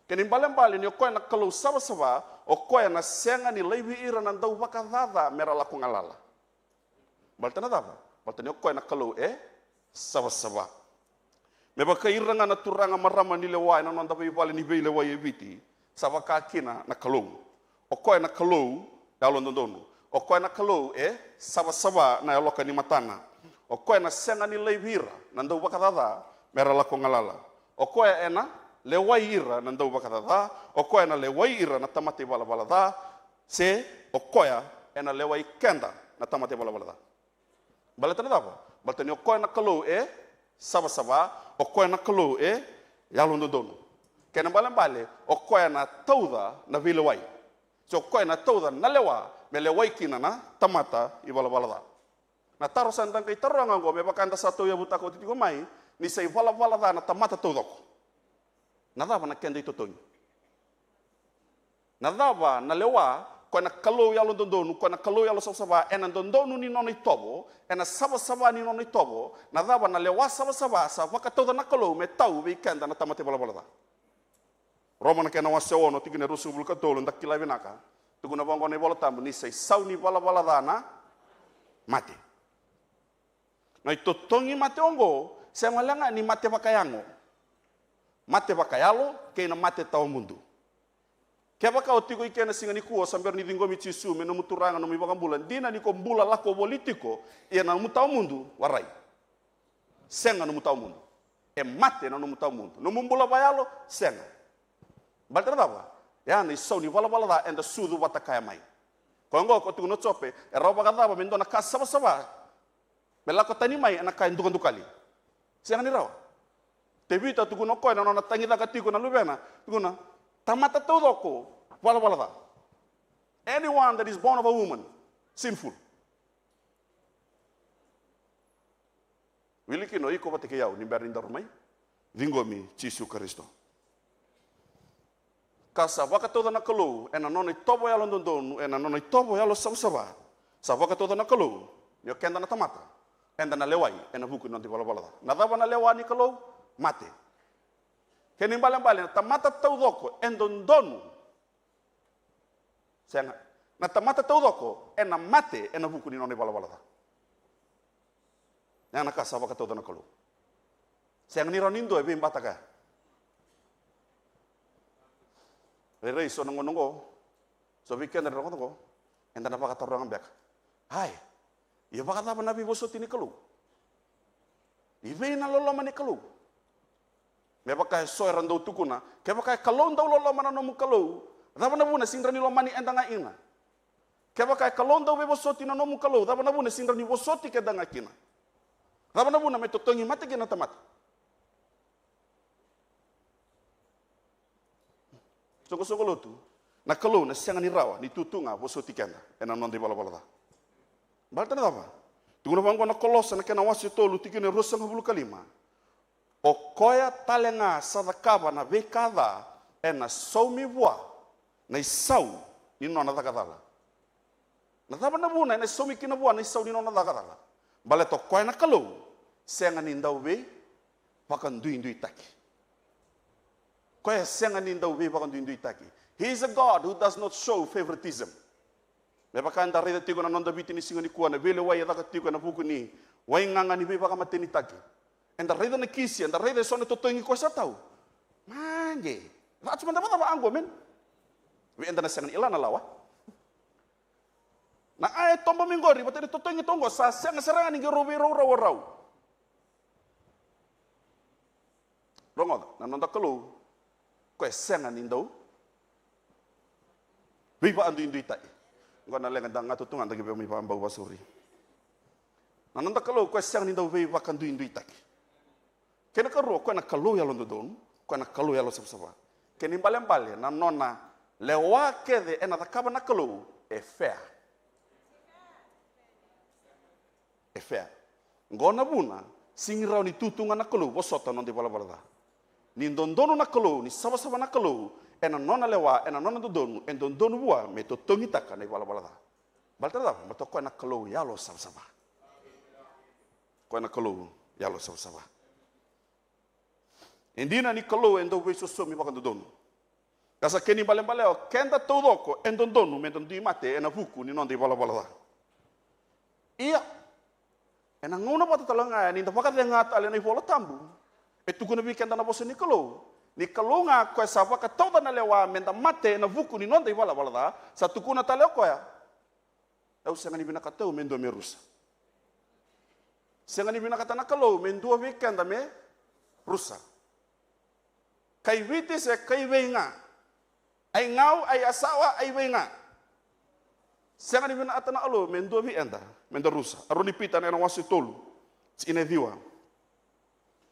Speaker 3: Keni mbale ni o koya na kalou saba o koya na senga ni leibi ira na ndau bagatada mera laku ngalala. Baltana dava, baltana koy na kalau saba. Me baka iranga na turanga marama ni lewai na nanda vale ni vele wai eviti, saba ka kina na kalau. O koy na kalau dalon dondonu. O koy na kalau saba na loka ni matana. O koy na senga ni levira na ndau bakadada mera la kongalala. O koy ena lewai ira na ndau bakadada, o koy na lewai ira na tamate bala da, se o koy ena lewai kenda na tamate bala da. Balatana dava, balatani o koe na kalau saba, o koe na kalau yalon dondonu. Kena bale, o koe na tauda na vile wai. So koe na tauda na lewa, me lewai kina na tamata i bala da. Na taro sandang kay taro angango, me baka anda sato ya butako titiko mai, ni say bala da na tamata taudako. Na dava na kenda itotonyo. Na dava na lewa, koe na kalau yalo dondonu, koe na kalau yalo saba, ena dondonu ni nono itobo, ena saba ni nono itobo, na dava na lewa saba, sa waka tauda na kalau me tau weekenda na tamate bala da. Roma na kena wase ono, tigine rusu bulka tolo, ndak kilai vinaka, tuguna bango ni bola tambu, ni say sau ni bala da na mate. Na itotongi mate ongo, saya malanga ni mate bakayango. Mate bakayalo, kena mate tau mundu. Kaya baka o tiko ikena singa ni kuo sambil ni dingo michisu me no muturanga no mi bakang bulan dina ni ko bula lako politiko ia na mutau mundu warai senga no mutau mundu e mate no mutau mundu no mumbula bayalo senga baltra dava ya ni so ni wala da enda sudu watakaya mai Ko ngo ko tuno chope, era pa kata ba mendo na kasaba. Bela ko tani mai ana kain tukan tukali. Siang ni raw. Tebi ta tukuno ko na na tangi ta katiko na lubena. Tukuna tamata todo ko. Wala da. Anyone that is born of a woman, sinful. Wiliki no iko patike yau ni berinda rumai. Vingomi Jesu Kristo. Kasa waka toda na kalu, ena nona tobo yalo ndondonu, ena nona tobo yalo sabsaba. Sa waka toda na kalu, yo kenda na tamata. Enda na lewai, ena buku nanti bala-bala. Na daba na lewa ni kalu, mate. Keni mbali-mbali, na tamata taudoko, endondonu. Senga, na tamata taudoko, ena mate, ena buku ni nanti bala-bala. Yang na kasa waka toda na kalu. Senga ni ranindo e bimbata ka. Rei so nongo, so weekend nongo, enda na pakata orang bek. Hai, iya pakata apa nabi bosot ini kelu. Ibe na lolo mani kelu. Me pakai so rando tukuna, ke pakai kalon dau lolo mana nomu kelu. Daba na buna sindrani lo mani enda nga ina. Ke pakai kalon dau be bosot ina nomu kelu, daba na buna sindrani bosot ke danga kina. Daba na buna me totongi mate kina tamat. Soko-soko lotu, na kalau na siang ni rawa, ni tutunga, bosoti kenda, ena non di bala-bala ta. Balta na apa? Tunggu na kolosa na kena wasi tolu tiki ni rosa ngabulu kalima. O koya talenga sadakaba na bekada, ena saumi bua, na isau, ni nona takatala. Na taba na buna, ena saumi kina bua, na isau ni nona takatala. Bale to koya na kalau, siang ni ndau be, pakan dui taki. He is a God who does not show favoritism. Lepas kan dari itu tiga nanda biti ni singa ni kuana vele wai ada tiga na buku ni wai nganga ni beba kama teni taki. Enda reda na kisi, enda reda sone totongi ko sa tau. Manje, va cuma dapat apa anggo men. We enda na sengan ilana lawa. Na ay tomba mingori, bata ni totongi tongo sa senga serangan ni robi rau. Rongo, na nanda kalu. Ko sengan indau. Biba andu indui tai. Ngona lengan dang ngatutungan tagi be mi bau basuri. Nananda kalau ko sengan indau biba kan du indui tai. Kena karu ko na kalu ya londo don, ko na kalu ya lo sabsaba. Keni balem-bale na nona lewa kede ena takaba na kalu e fair. E fair. Ngona buna singrau ni tutungan na kalu bosota non di bala-bala. Ni dondono na kalu, ni saba-saba na kalu, ena nona lewa, ena nona dodonu, en dondono bua, me to tongi taka na ibala-bala da. Balta da, mato ko na kalu ya lo saba-saba. Ko na kalu ya lo saba-saba. Indina ni kalu endo weso so mi baka dodonu. Kasa keni balem-baleo, kenda todoko, en dondono, me dondi mate, ena buku, ni non di ibala-bala da. Iya. Ena ngona pata talanga, ni tapaka dengat ale na ibola tambu. Itu kuna weekend na bosa ni kalau nga ko sa ka toda na lewa menda mate na vuku ni nonda iwala wala da sa tukuna tale ko ya au sengani bina katau mendo merusa sengani bina kata na kalau mendo weekend me rusa kai vite se kai wenga ai ngau ai asawa ai wenga sengani bina atana alo mendo weekend mendo rusa aroni pita na wasi tolu ine diwa.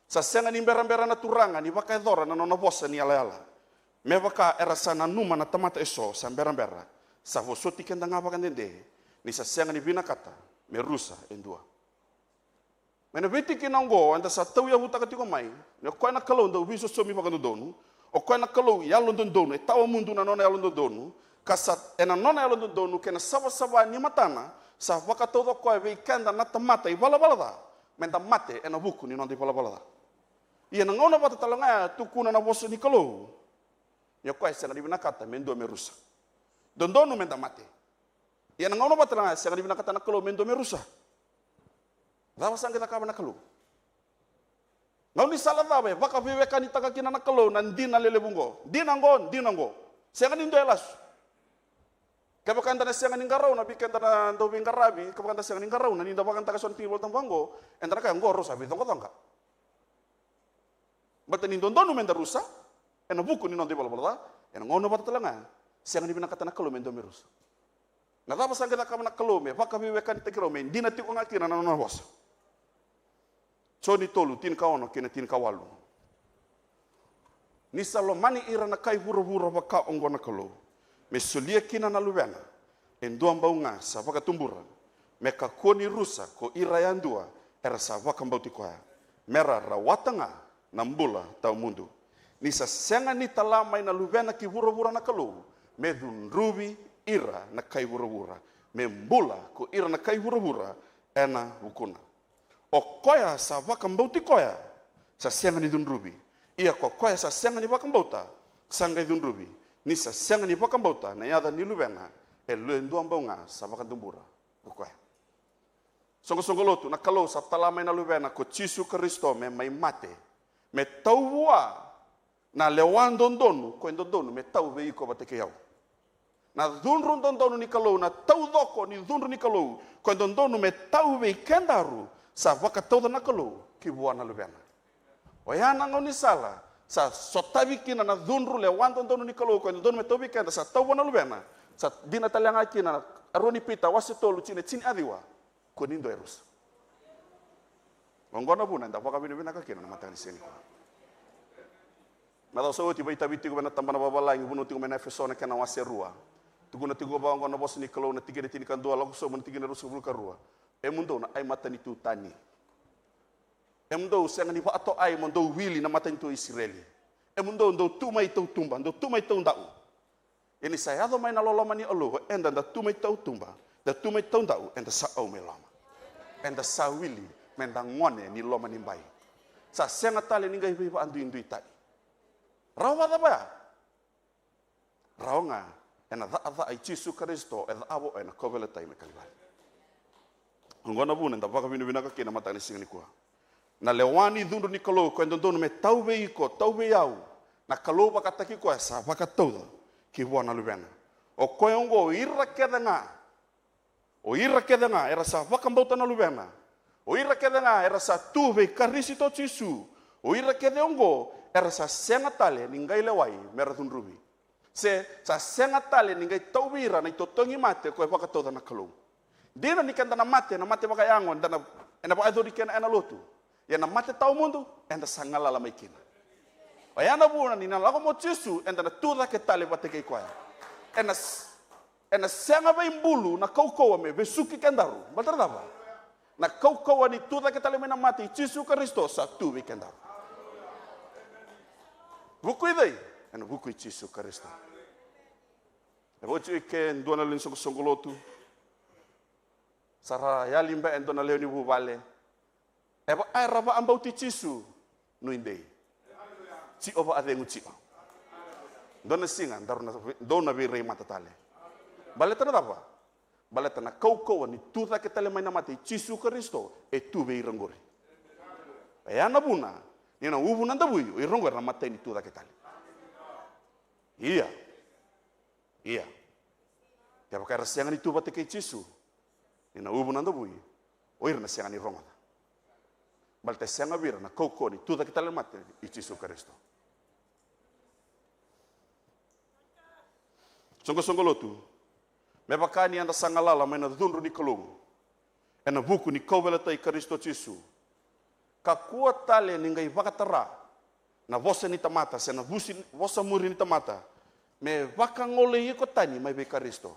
Speaker 3: Sa senga ni mbera-mbera na turanga ni waka edora na nona bosa ni ala-ala. Me waka erasa na numa na tamata eso sa mbera-mbera. Sa vosoti kenda ngapa kandende. Ni sa senga ni bina kata. Me rusa endua. Mena viti kinanggo anda sa tau ya huta katiko mai. Ne koe na kalau nda ubiso somi waka donu. O koe na kalau ya london donu. E tawa mundu na nona ya london donu. Kasa ena nona ya london donu kena saba-saba ni matana. Sa waka todo koe vei kenda na tamata i wala-wala da. Menta mate ena buku ni nonda i wala-wala da. Ia na ngona pata talanga tukuna na boso ni kalau. Ya koe senga di bina kata mendo merusa. Dondonu menta mate. Ia na ngona pata talanga senga di bina kata na kalau mendo merusa. Dawa sang kita kaba na kalau. Ngau ni salah dawe baka viweka ni taka kina na kalau nandi na lele bungo. Dinango. Senga ni ndo elas. Kaya bakanta na senga ni ngarau na bikanta na ndo bingarabi, kaya bakanta senga ni ngarau na ninda bakanta ka son tibol tambango, entara kaya ngoro sabi tongka. Bata ni dondono menda rusa, ena buku ni non de bala-bala, ena ngono bata talanga, siang ni bina kata na kalau mendo merusa. Na tapa sang kita kamana kalome, waka vive kan te krome, dina ti konga kina na vosa. Choni tolu tin ka ono kina tin ka walu. Ni salo mani ira na kai vura waka ongo na kalo. Me solia kina na luwena. Enduam baunga sa waka tumbura. Me ka koni rusa ko ira yandua era sa waka mbauti koya. Mera rawatanga na mbula tau mundu. Ni sa senga ni talamai na luwena ki vura na kalo. Me dun rubi ira na kai vura. Me mbula ko ira na kai vura ena wukuna. O koya sa waka mbauti koya. Sa senga ni dun rubi. Ia ko koya sa senga ni waka mbauta. Sanga dun rubi. Ni sa senga ni waka mbauta na yada ni luwena. E luenduam baunga sa waka tumbura. O koya. Songo lotu na kalau sa talamai na luwena ko Yesu Kristo me mai mate. Me taua na lewan dondonu ko dondonu me tau vei ko bateke yau. Na dunrun dondonu ni kalau na tau doko ni dunrun ni kalau ko dondonu me tau vei kendaru sa waka tau na kalau ki bua na luwena. O yana ngoni sala sa sotavi kina na dunru lewan dondonu ni kalau ko dondonu me tau vei kenda sa tau na luwena sa dina talanga kina aroni pita wasitolu chine adiwa. Konindo erus. Ngona buna nda waka bina ka kina na matani seni. Mada so ti baita biti ko na tambana babala ngi bunu ti ko mena fesona kana waserua. Tuguna tigo ba ngona bos ni kalo na tigere tini kan doa lagu so mun tigere rusu bulu karua. E mundo na ai matani tu tani. E mundo senga ni ato ai mundo wili na matani tu Israeli. E mundo ndo tumai tu tumba, ndo tumai tu ndau. Ini saya do mai na loloma ni olo enda da tumai tu tumba. Da tumai tu ndau enda sa au me lama. Enda sa wili menda ngone ni loma ni bai. Sa senga tale ni ngai viva andu indui tai. Rawa da ba. Raonga ena da ai Yesu Kristo ena abo ena kovela tai me kalibali. Ngona buna nda baka bina ka kina matani singa ni kwa. Na lewani dundu ni kalo ko ndonu me tauve iko tauve yau. Na kalo baka taki ko sa baka todo ki bona lubena. O koyongo irra kedanga. O ira kedanga era sa waka mbauta na lubena. O ira kedanga era sa tuve karisito Yesu. O ira kedongo era sa senga tale ningai lewai merathun rubi. Se sa senga tale ningai tauwira na itotongi mate ko waka toda na kalung. Dina ni kanda na mate baka yangon dana ena ba adori ken ena lotu. Ya na mate tau mundu enda sangala la maikina. O yana buna ni na lago mo Yesu enda na tuda ke tale bateke kwaya. Ena senga ba imbulu na kaukoa me besuki kendaru. Betul apa? Na kaukoa ni tuda ke tale mena mate Yesu Kristo sa tuwe kendaru. Buku idai, ena buku Yesu Kristo. Ebo ken dona lin songolotu. Sara ya limba en dona leoni bubale. Ebo ai rava ambau ti Yesu no indei. Ci ova adengu ci. Dona singa dona vi rei matatale. Baleta na apa? Baleta na kaukoa ni tuda ke tale mai na mate Yesu Kristo e tu ve irangori. E ana buna ni na ubu nanda bui o irangori na mate ni tuda ke tale. Iya. Dia pakai rasiangan itu bate ke Yesu. Ni na ubu nanda bui o irna siangan ni ronga. Balta sianga vira na kaukoa ni tuda ke tale mate Yesu Kristo. Songgo lotu. Me bakani anda sangalala mena dunru ni kalung. Ena buku ni kovela tai Kristo Yesu. Ka kua tale ningai vakatara. Na vosa ni tamata, sena vosa muri ni tamata. Me vakangole iko tani mai be Kristo.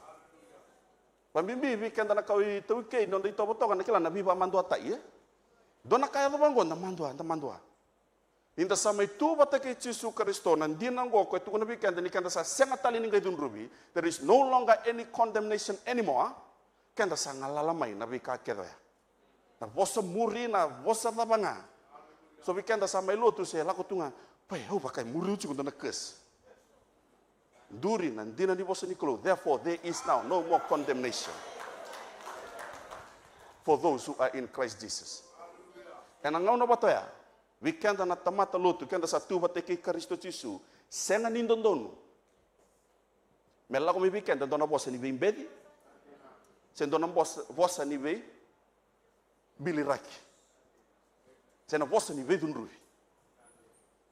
Speaker 3: Pambimbi vikenda na kawi tuke no ndi tobotonga na kila na viva mandua tai Dona kaya bango na mandua. Inda sama itu batake Yesu Kristo nan dinango ko tu kuna vikenda ni kanda sa senga tali ningai dun rubi. There is no longer any condemnation anymore. Kanda sa ngalalamai na vika kedo ya. Na vosa muri na vosa tabanga. So vikenda sama ilotu se lako tunga. Pai hau pakai muri uci kunda na kes. Duri nan dina ni vosa nikolo. Therefore there is now no more condemnation for those who are in Christ Jesus. Kena ngau na batoya. Vikenda na tamata lotu, kenda sa tuba teke Kristo Yesu, senga nindondonu. Mela ko mi vikenda dona bosa ni vei mbedi. Sen dona bosa ni vei biliraki. Sen bosa ni vei dunruvi.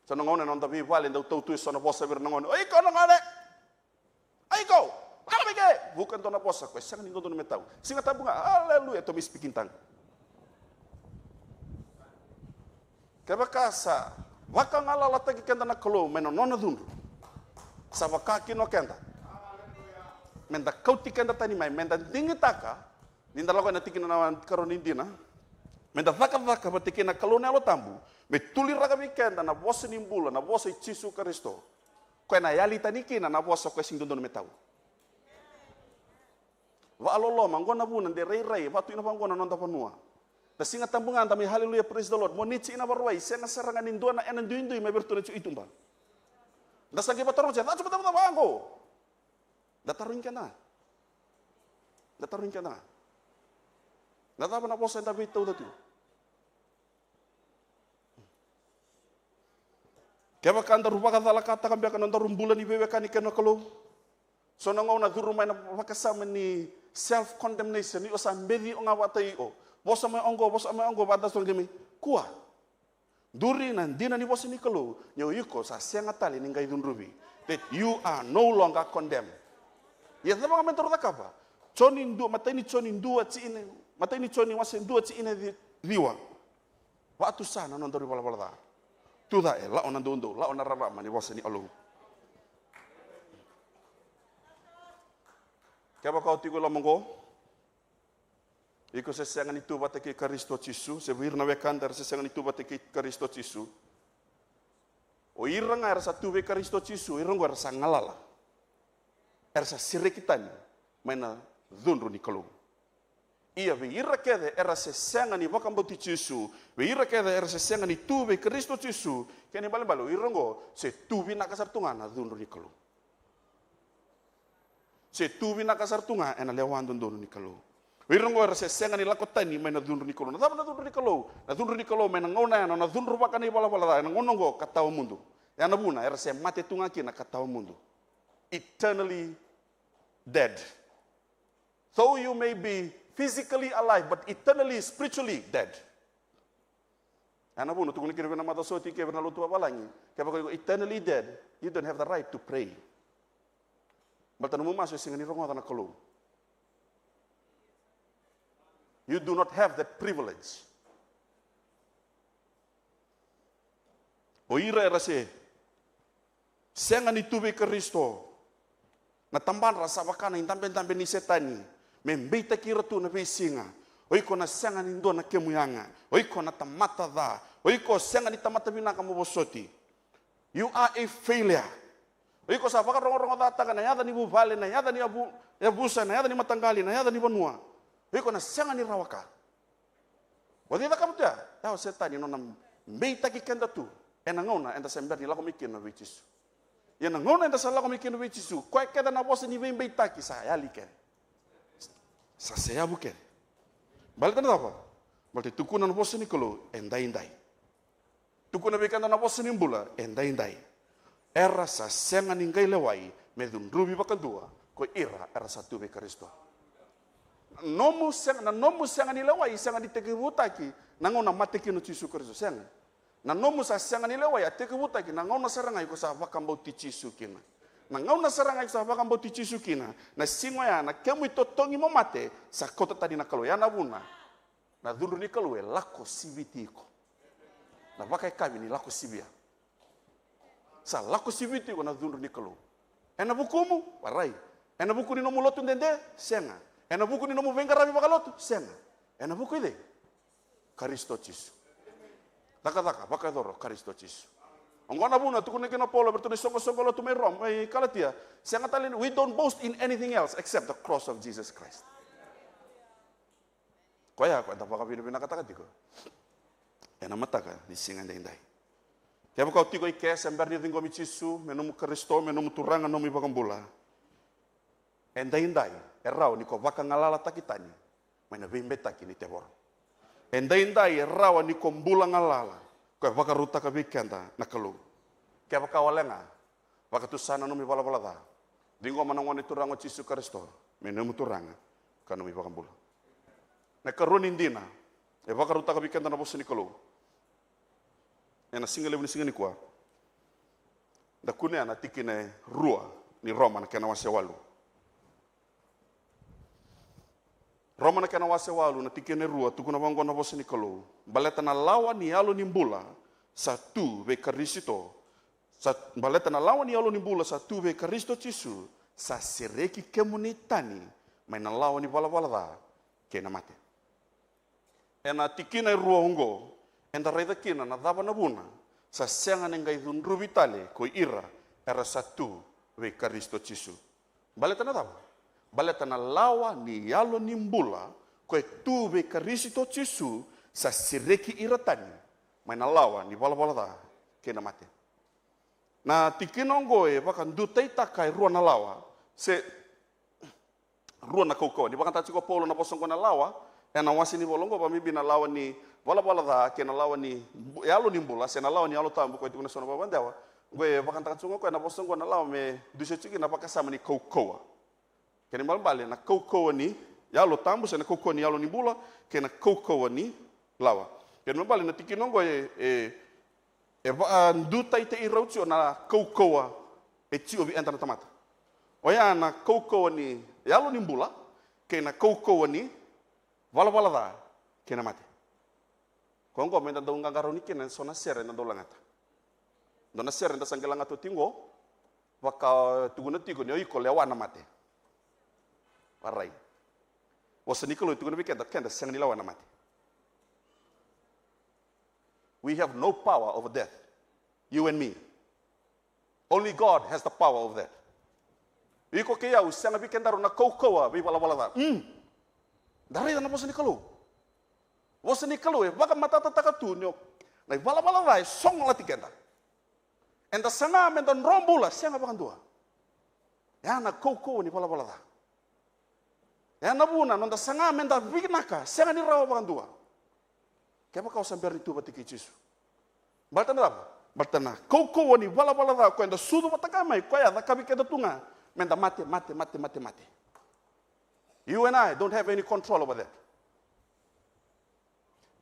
Speaker 3: Sen ngone non da vi vale da tau tu sona bosa vir ngone. Ai ko ngone. Ai ko. Ala bege. bukan tona posa ko senga ni dono metau. Singa tabunga haleluya to mi speaking tang. Kebakasa waka ngalala tagi kenda na kalo meno nona dunru. Sabaka kino kenda. Menda kauti kenda tani mai menda dingi taka. Ninda lago na tikina na karonindina. Menda vaka batikina kalo nelo tambu. Me tuli raga kenda na bosa nimbula na bosa Yesu Kristo. Ko na yali tanikina na bosa ko sing dono metau. Wa alolo mangona buna de rei watu ina pangona nonta panua. Da singa tambungan tami haleluya praise the Lord. Monichi ina barwai senga serangan indua na enan duindui me bertune cu itumba. Da sagi batorong cia ta cepet bango. Da taruin kana. Da taruin kana. Da ta na posa ta bitau da tu. Keba kanta rupa kata la kata kambia kana ntar rumbulan ibewe kani kana kalo. So na ngau na duru mai na wakasama ni self condemnation ni osa mbedi onga watai o. Bosa mai ongo batas tong demi kuah. Duri nan dina ni bosa ni kalo nyo yuko sa senga tali ni ngai dunrubi that you are no longer condemned. Ya sama ngamen terus apa? Choni ndu mata ini choni ndu ci ine mata ini choni wasen ndu ci ine diwa. Waktu sana non dori bala tu da la ona ndu la ona rara mani bosa ni alo. Kaba kau tigo la mongo? Iko sesengan itu bateki Kristo Yesu, sebirna wekandar sesengan itu bateki Kristo Yesu. O irang era satu we Kristo Yesu, irang era sangalala. Era sa sirekitan, mena dhunru ni kalung. Ia we ira kede era sesengan ni bakamboti Yesu, we ira kede era sesengan itu we Kristo Yesu, kene balo irango se tubi nakasartungan dhunru ni kalung. Se tubi nakasartungan ena lewan dhunru ni kalung. Wirungo era sesenga ni lakotani mai na dunru ni kolo. Na na dunru ni kolo mai na ngona na dunru bakani bala na ngonongo katao mundo. Ya na buna era se mate tunga kina katao mundo. Eternally dead. Though you may be physically alive but eternally spiritually dead. Ana buna tukuni kira na mata soti ke na lutu balangi. Ke ba eternally dead, you don't have the right to pray. Baltanu mo maso singa ni rongo na kolo. You do not have that privilege. O ira era se senga ni tuve Kristo na tamban rasa bakana intambe ni setani membeita kira tu na besinga oiko na senga ni ndo na kemuyanga oiko na tamata da oiko senga ni tamata bina kamu bosoti. You are a failure. Oiko sa bakar rongo data kana yada ni bu vale na yada ni abusa na yada ni matanggali na yada ni banua. Iko na senga ni rawaka. Wadi da kamutia, tao setani no na meita ki kenda tu. Ena ngona enda sember ni lako mikin na wichisu. Ena ngona enda sa lako mikin na wichisu. Kwa keda na bosi ni meita ki sa yali ken. Sa seya buken. Balta na apa? Balta tukuna na bosi ni kolo endai. Tukuna bekanda na bosi ni mbula endai. Era sa senga ni ngai lewai medun rubi bakandua ko ira era satu be Kristo. Nomu senga ni lewai senga di teke butaki nango na mate kino Yesu Kristo senga. Na nomu sa senga ni lewai teke butaki nango na saranga iko sa bakambau ti Yesu kina. Nango na saranga iko sa bakambau ti Yesu kina. Na singoya na kemu itotongi mo mate sa kota tadi na kaloya na buna. Na dulu ni kaloe lako sibitiko. Na bakai kami ni lako sibia. Sa lako sibitiko na dulu ni kalo. Ena bukumu warai. Ena buku ni nomu lotu ndende senga. Ena buku ni nomu venga rabi bakalotu senga. Ena buku ide Kristo Yesu. Taka bakadoro Kristo Yesu. Ongona buna tukune kena polo bertune songo lotu me rom kalatia. Senga talin we don't boast in anything else except the cross of Jesus Christ. Koya ko tapa kabino pinakataka tiko. Ena mataka di singa ndai. Kaya kau tiko ike sember ni tinggo mi Yesu menomu Kristo menomu turanga nomu bakambula. Endai erau ni ko vaka ngalala takitani maina bimbe takini tebor. Endai erau ni ko mbula ngalala ko vaka ruta ka bikenda nakalu. Kaya vaka walenga vaka tusana no mi bala da. Dingo manangoni turango Yesu Kristo menomu turanga kanu mi bakambula. Na karunin dina e vaka ruta ka bikenda na bosi ni kalu. Ena singa ni kwa. Da kune ana tikine rua ni Roma na kena wasewalu. Roma na kena wase walu na tikene rua tukuna wango na vosi ni kalau. Baleta na lawa ni alo ni mbula satu ve Kristo. Baleta na lawa ni alo ni mbula satu ve Kristo Yesu sa sereki kemunitani mai na lawa ni wala da kena mate. Ena tikina rua ungo enda reda kina na daba na buna sa senga nengai dun rubitale ko ira era satu ve Kristo Yesu. Baleta na daba. Baleta na lawa ni yalo ni mbula koe tu ve Kristo Yesu sa sireki iratani mai na lawa ni wala da kena mate. Na tikinongo e baka ndutei takai rua na lawa se rua na koko ni baka tatiko polo na posongo na lawa e na wasi ni volongo pa mibi na lawa ni wala da kena lawa ni yalo ni mbula se na lawa ni yalo tambu koe tukuna sona babandawa gue baka tatsungo koe na posongo na lawa me duse chiki na baka sama ni kokoa. Kena malbale na koko ni yalo tambu se na koko ni yalo ni bula kena koko ni lawa. Kena malbale na tikinongo ba nduta ite irautsio na koko e tio vi entra na tamata. Oya na koko ni yalo ni bula kena koko ni wala da kena mate. Kongo menda do ngangaro ni kena sona sere na dolangata. Dona sere nda sangelanga to tingo waka tuguna tigo ni iko lewa na mate. Parai. Wasani kalau itu kena kenda sang ni lawan mati. We have no power over death. You and me. Only God has the power over that. Iko kaya usang abi kendaro na kokoa bi wala da. Dari na wasani kalau. Wasani kalau baka mata tataka tunyo. Na wala da song la tikenda. Enda sanga mendon rombula sanga bakandua. Ya na kokoa ni wala da. Ya nabuna nonda sanga menda vinaka sanga ni rawa bandua. Kaya kau sampai itu batiki Yesus. Baltana apa? Baltana kau ni wala da kau enda sudu batakamai kau ya dakabi keda tunga menda mate. You and I don't have any control over that.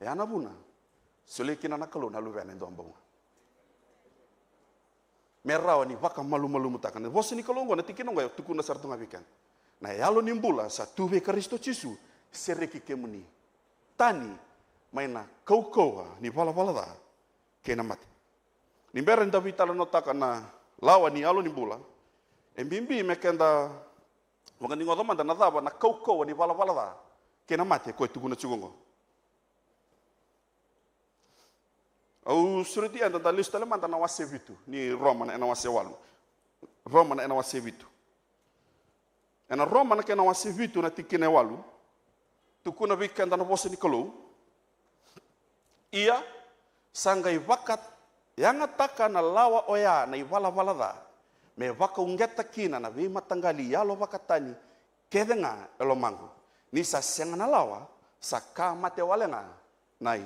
Speaker 3: Ya nabuna sulikina nakalo na luwen endo ambau. Merawa ni waka malu mutakan. Vosi ni kalongo na tikinongo ya tukuna sartunga bikan. Na yalo nimbula sa tuve Kristo Yesu sereki kemuni tani maina kaukoa ni wala da kena mate. Nimberen da vitala notaka na lawa ni yalo nimbula embimbi mekenda wakani ngodoma da nadaba na kaukoa ni wala da kena mate ko tukuna chugongo. Au suriti anda da lista le manda na wasevitu ni Roma na wasewalu. Roma na wasevitu. Ena Roma na kena wasivitu na tikine walu, tukuna wikenda na bosa ni kalau, ia sangai wakat yang ataka na lawa oya na iwala da, me waka ungeta kina na wima tanggali yalo wakatani kedenga elomangu, ni sa senga na lawa sa ka mate walenga nai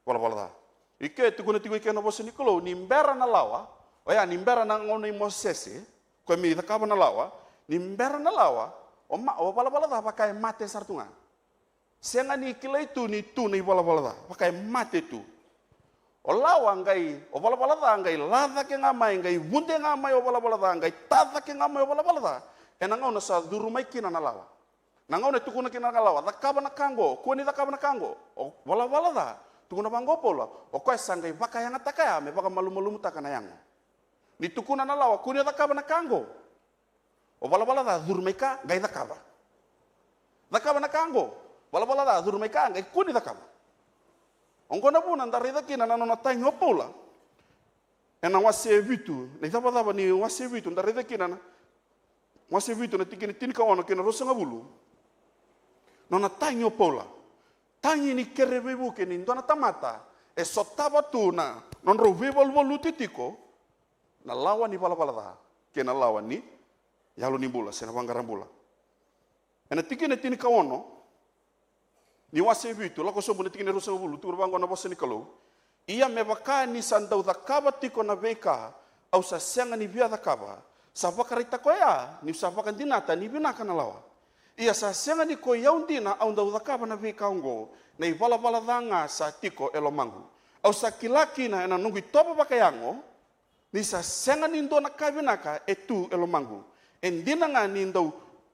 Speaker 3: wala da. Ike tukuna tiku ike na bosa ni kalau nimbera na lawa, oya nimbera na ngone Mosese, ko mi takaba na lawa. Nimbera na lawa, o bala da pakai mate sartunga. Senga ni kila itu ni tu ni bala da pakai mate tu. O lawa ngai, o bala da ngai lada ke ngamai ngai bunde ngamai o bala da ngai tada ke ngamai o bala da. Enangau na sa durumai kina na lawa. Nangau na tukuna kina na lawa, dakaba na kango, kuni dakaba na kango. O bala da, tukuna bango pola. O koe sangai pakai yang atakaya me baka malu takana yang. Ni tukuna na lawa, kuni dakaba na kango. O bala da durmeka gai dakaba. Dakaba na kango. Bala da durmeka gai kuni dakaba. Onko na puna ndari dakina na nona taingo pola. Ena wasevitu, na itaba ni wasevitu ndari dakina na wasevitu na tikini tinika ono kina rosanga bulu. Nona taingo pola. Tangi ni kerebebu ke ni ndona tamata. E sotaba tu na non rovivo volutitiko na lawa ni bala da. Kena lawa ni yalo ni bula, sena bangaran bula. Ena tikine tinika ono, ni wasevitu, lako sobu na tikine rosanga bulu, tu bango na bosa ni kalau, ia me baka ni sandau dakaba tiko na beka, au sa senga ni via dakaba, sa bakarita koya, ni sa bakandinata, ni binaka na lawa. Ia sa senga ni ko yaundina, au ndau dakaba na beka ongo, na i bala danga sa tiko elomangu. Au sa kilaki na ena nungui topa bakayango, ni sa senga ni ndo na kabinaka, etu elomangu. Endina nga nindau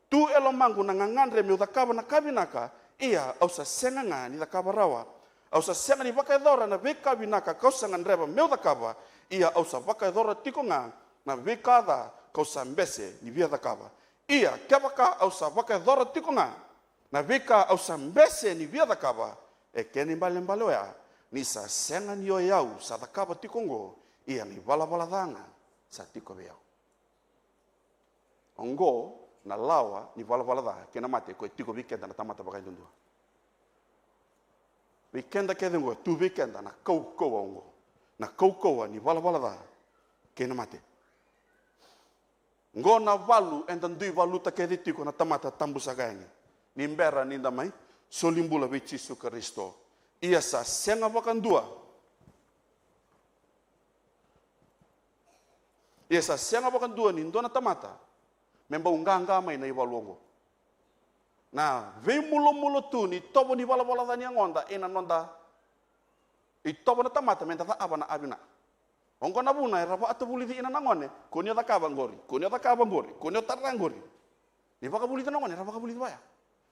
Speaker 3: tu elomangu na ngangandre me udakaba na kabinaka Ia au sa senganga ni takaba rawa. Au sa senga ni vakaedora na veka vinaka kau sangan reba meu takaba. Ia au sa vakaedora tikonga na veka da kau sa mbese ni via takaba. Ia kevaka au sa vakaedora tikonga na veka au sa mbese ni via takaba. E keni mbaloya ni sa senga ni o yau sa takaba tikongo. Ia ni vala danga sa tiko beau. Ongo na lawa ni vala da kena mate ko tiko vikenda na tamata bakai dundua. Vikenda kedengo tu vikenda na kau ongo. Na kau ni vala da kena mate. Ngo na valu endandui valu ta kedi tiko na tamata tambusa gaengi. Nimbera ninda mai solimbula vi Yesu Kristo. Ia sa senga vakandua. Ia sa senga vakandua ni ndona tamata. Memba unganga mai na iwaluongo. Na vei mulo tu ni tobo ni vala dani angonda ena nonda. I tobo na tamata menta ta abana abina. Ongo na buna rapa atubuli di ina nangone. Kunyo ta kabangori, kunyo tarangori. Ni baka buli nangone rapa kabuli di baya.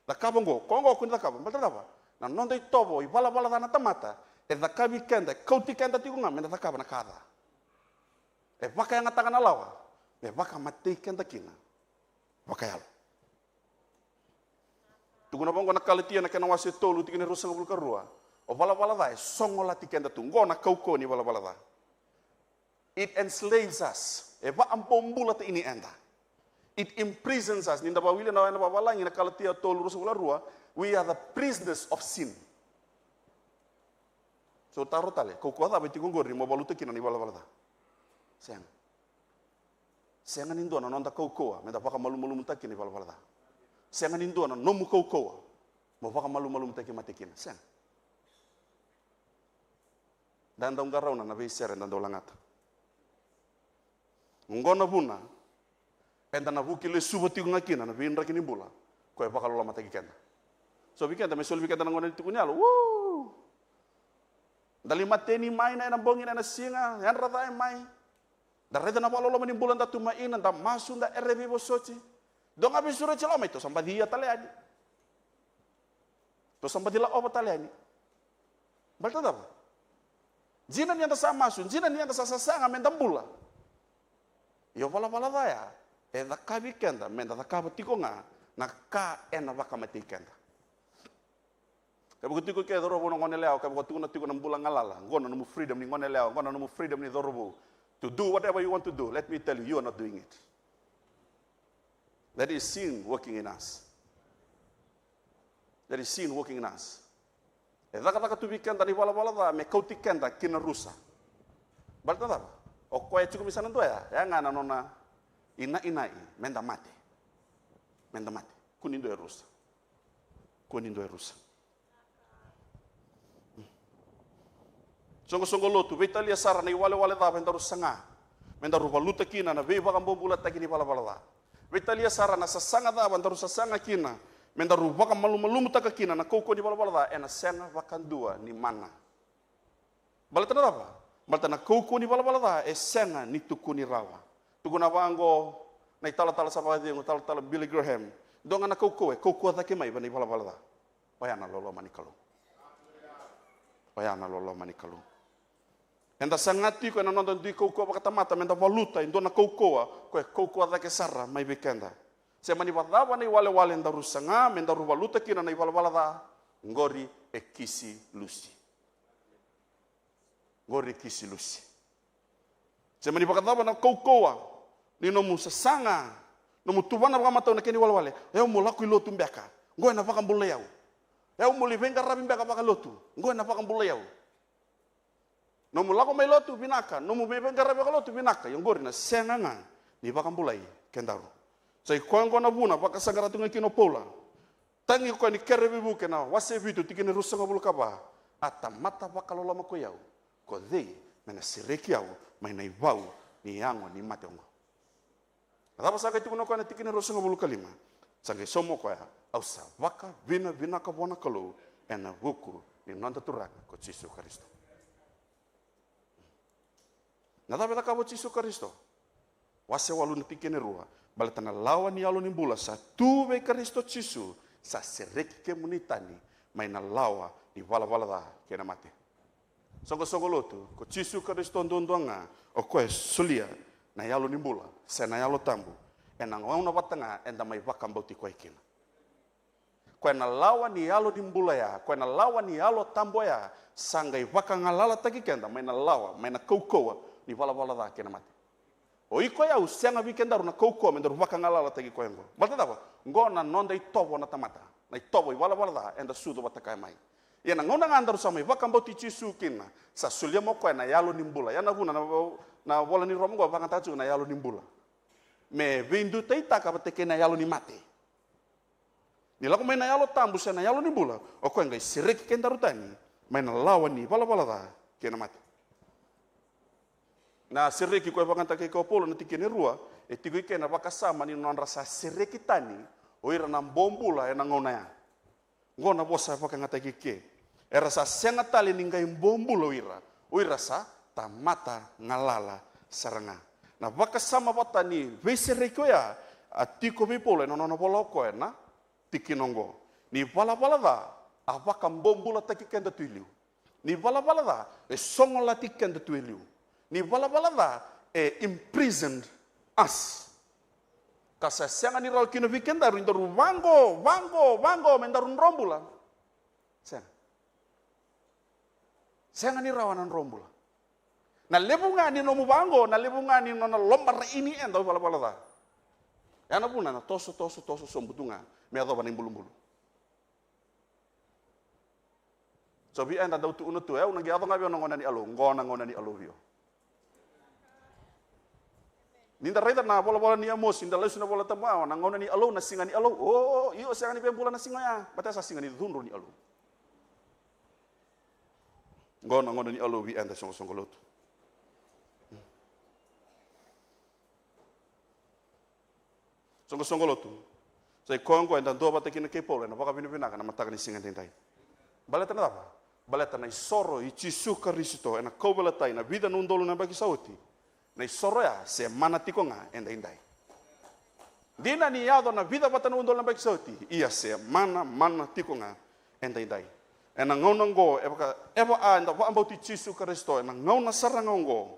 Speaker 3: La kabango, kongo kunyo ta kabang, balta dapa. Na nonda i tobo i vala dana tamata. E da kabi kenda, kauti kenda tikunga menta ta kabana kada. E baka yang atakan alawa. E baka mati kenda kina. Wakayal. Tuguna bongo na kalitia na kena wase tolu tikene rusa ngabul karua. O vala dai songo la tikenda tungo na kauko ni vala dai. It enslaves us. Eva ampombula te ini enda. It imprisons us. Ninda bawile na wana bawalangi na kalitia tolu rusa ngabul karua. We are the prisoners of sin. So taro tale. Kauko ada beti kongori mo baluta kina ni vala dai. Sayang. Sengan indo na nonda kaukoa, menda paka malu mutaki ni vala. Sengan indo na nomu kaukoa, mo paka malu mutaki matikina. Sen. Dan daung garau na nabi seren dan dolangata. Ngona buna, penda na buki le subati ngakina na binra kini bula, ko e paka lola mataki kenda. So bikenda mesol bikenda ngona tikunyalo. Woo! Dali mateni mai na bongi na singa, yan rata mai. Darreda na palo lomanin bulan da tumainan da masun da RB bosoci. Dong abis sura celama itu sampai dia taliani. To sampai dia obat taliani. Balta apa? Jinan yang sa masun, jinan yang sa sanga mendambula. Yo pala daya. E da kabi kenda menda da kaba tikonga na ka ena baka matikenda. Kabu tiko ke dorobo ngone leo, kabu tiko na bulan ngalala. Ngono no freedom ni ngone leo, ngono no freedom ni dorobo. To do whatever you want to do, let me tell you, you are not doing it. That is sin working in us. That is sin working in us. E kata tubikan tadi wala da me kautikan da kina rusa. Balta da. O ko e chuku misanan to ya ngana nona ina menda mate. Kunindo e rusa. Songo lotu, vitalia sara na wale da mendaru sanga. Mendaru valuta kina na veva kambo bulat taki ni vala da. Vitalia sara na sasanga da mendaru sasanga kina. Mendaru vaka malu taka kina na koko ni vala da ena senga vakandua ni mana. Balata apa? Balata na koko ni vala da e senga ni tuku ni rawa. Tuku na wango na itala sapa dia tala Billy Graham. Donga na koko take mai bani vala da. Payana lolo manikalu. Enda sangati ko na nonton di koko pakata mata menda valuta indo na koko da ke sarra mai bekenda. Se mani wadava ni wale ndaru sanga menda ru valuta kina na iwala da ngori e kisi lusi. Se mani pakata na koko ni nomu sanga nomu tubana ba mata na keni wale. Eu mulaku ilotu mbeka. Ngoe na paka mbuleu. Eu muli venga rabi mbeka paka lotu. Ngoe na paka mbuleu. Nomu lako mai lotu binaka, nomu bebe ngarabe ka lotu binaka, yang gori na senganga ni baka mbulai kendaru. Sai koango na buna baka sangara tunga kino pola. Tangi ko ni kerebe buke na wase vitu tikine rusa ngabulu kaba. Ata mata baka lola mako yau. Ko dei mena sireki yau mai na ibau ni yango ni mate ongo. Atapa saka tikuno ko na tikine rusa ngabulu kalima. Sangai somo ko ya ausa baka vina ka bona kalu ena buku ni nonta turak ko Yesu Kristo. Nada beta kabo Yesu Kristo. Wase walu na tikene rua. Baletana lawan ni alu ni bula sa tuve Kristo Yesu sa sereki ke munitani mai na lawa ni wala da kena mate songo lotu ko Yesu Kristo ndondonga o koe sulia na yalo nimbula se na yalo tambu ena ngona watanga enda mai wakambauti koe kina koe na lawa ni yalo nimbula ya koe na lawa ni yalo tambo ya sangai wakangalala taki kenda mai na lawa mai na koukoa ni wala da kena mate o iko ya usianga weekend na koukoa mai na wakangalala taki koe ngo mata dawa ngona nonda i tovo na tamata na i tovo i wala da enda sudo watakai mai ia na ngona ngandar sama wakambauti Yesu kina sa sulia mo koe na yalo nimbula ya na vuna na wala ni romo vanga tatu na yalo nimbula me vindu teita ka bateke na yalo ni mate ni lako mai na yalo tambu se na yalo nimbula o koe ngai sireki kenda rutani mai na lawa ni wala da kena mate na sireki koe vanga take ko polo na tikene rua e tigo ikena wakasama ni non rasa sireki tani oira na bombula na ngona ya ngona bosa vakanga take ke era sa senga tali ningai bombula oira sa tamata ngalala saranga na wakasama watani vesereko ya atiko vipole no no boloko na tikinongo ni wala da avaka bombula take kenda tuiliu ni wala da e songola tikenda tuiliu ni wala da e imprisoned us kasa senga ni rol kino weekend daru indaru wango mendarun rombula senga ni rawanan rombula na lebungani no mubango na lebungani no na lombar ini enda wala da yana puna na toso sombutunga me ado bani bulu so bi enda do tu unutu una gi ado ngabi ngona ni alo ngona ni alo vio ninda reda na bola ni amos inda lesu na bola tama na ngona ni alo na singa ni alo oh iyo singa ni pembula na singa ya bata sa singa ni dhunro ni alo ngona ni alo bi enda songo lotu songo lotu sai kongo enda do bata kina ke pole na baka binu na mataka ni singa tentai baleta na apa baleta na isoro i Yesu Kristo ena kobalatai na vida nundolo na baki sauti na isoro ya se mana tikonga enda indai dina ni yado na vida bata nundolo na baki sauti ia se mana tikonga enda indai ena ngona ngo eba anda wa ambauti Yesu Kristo ena ngona saranga ngo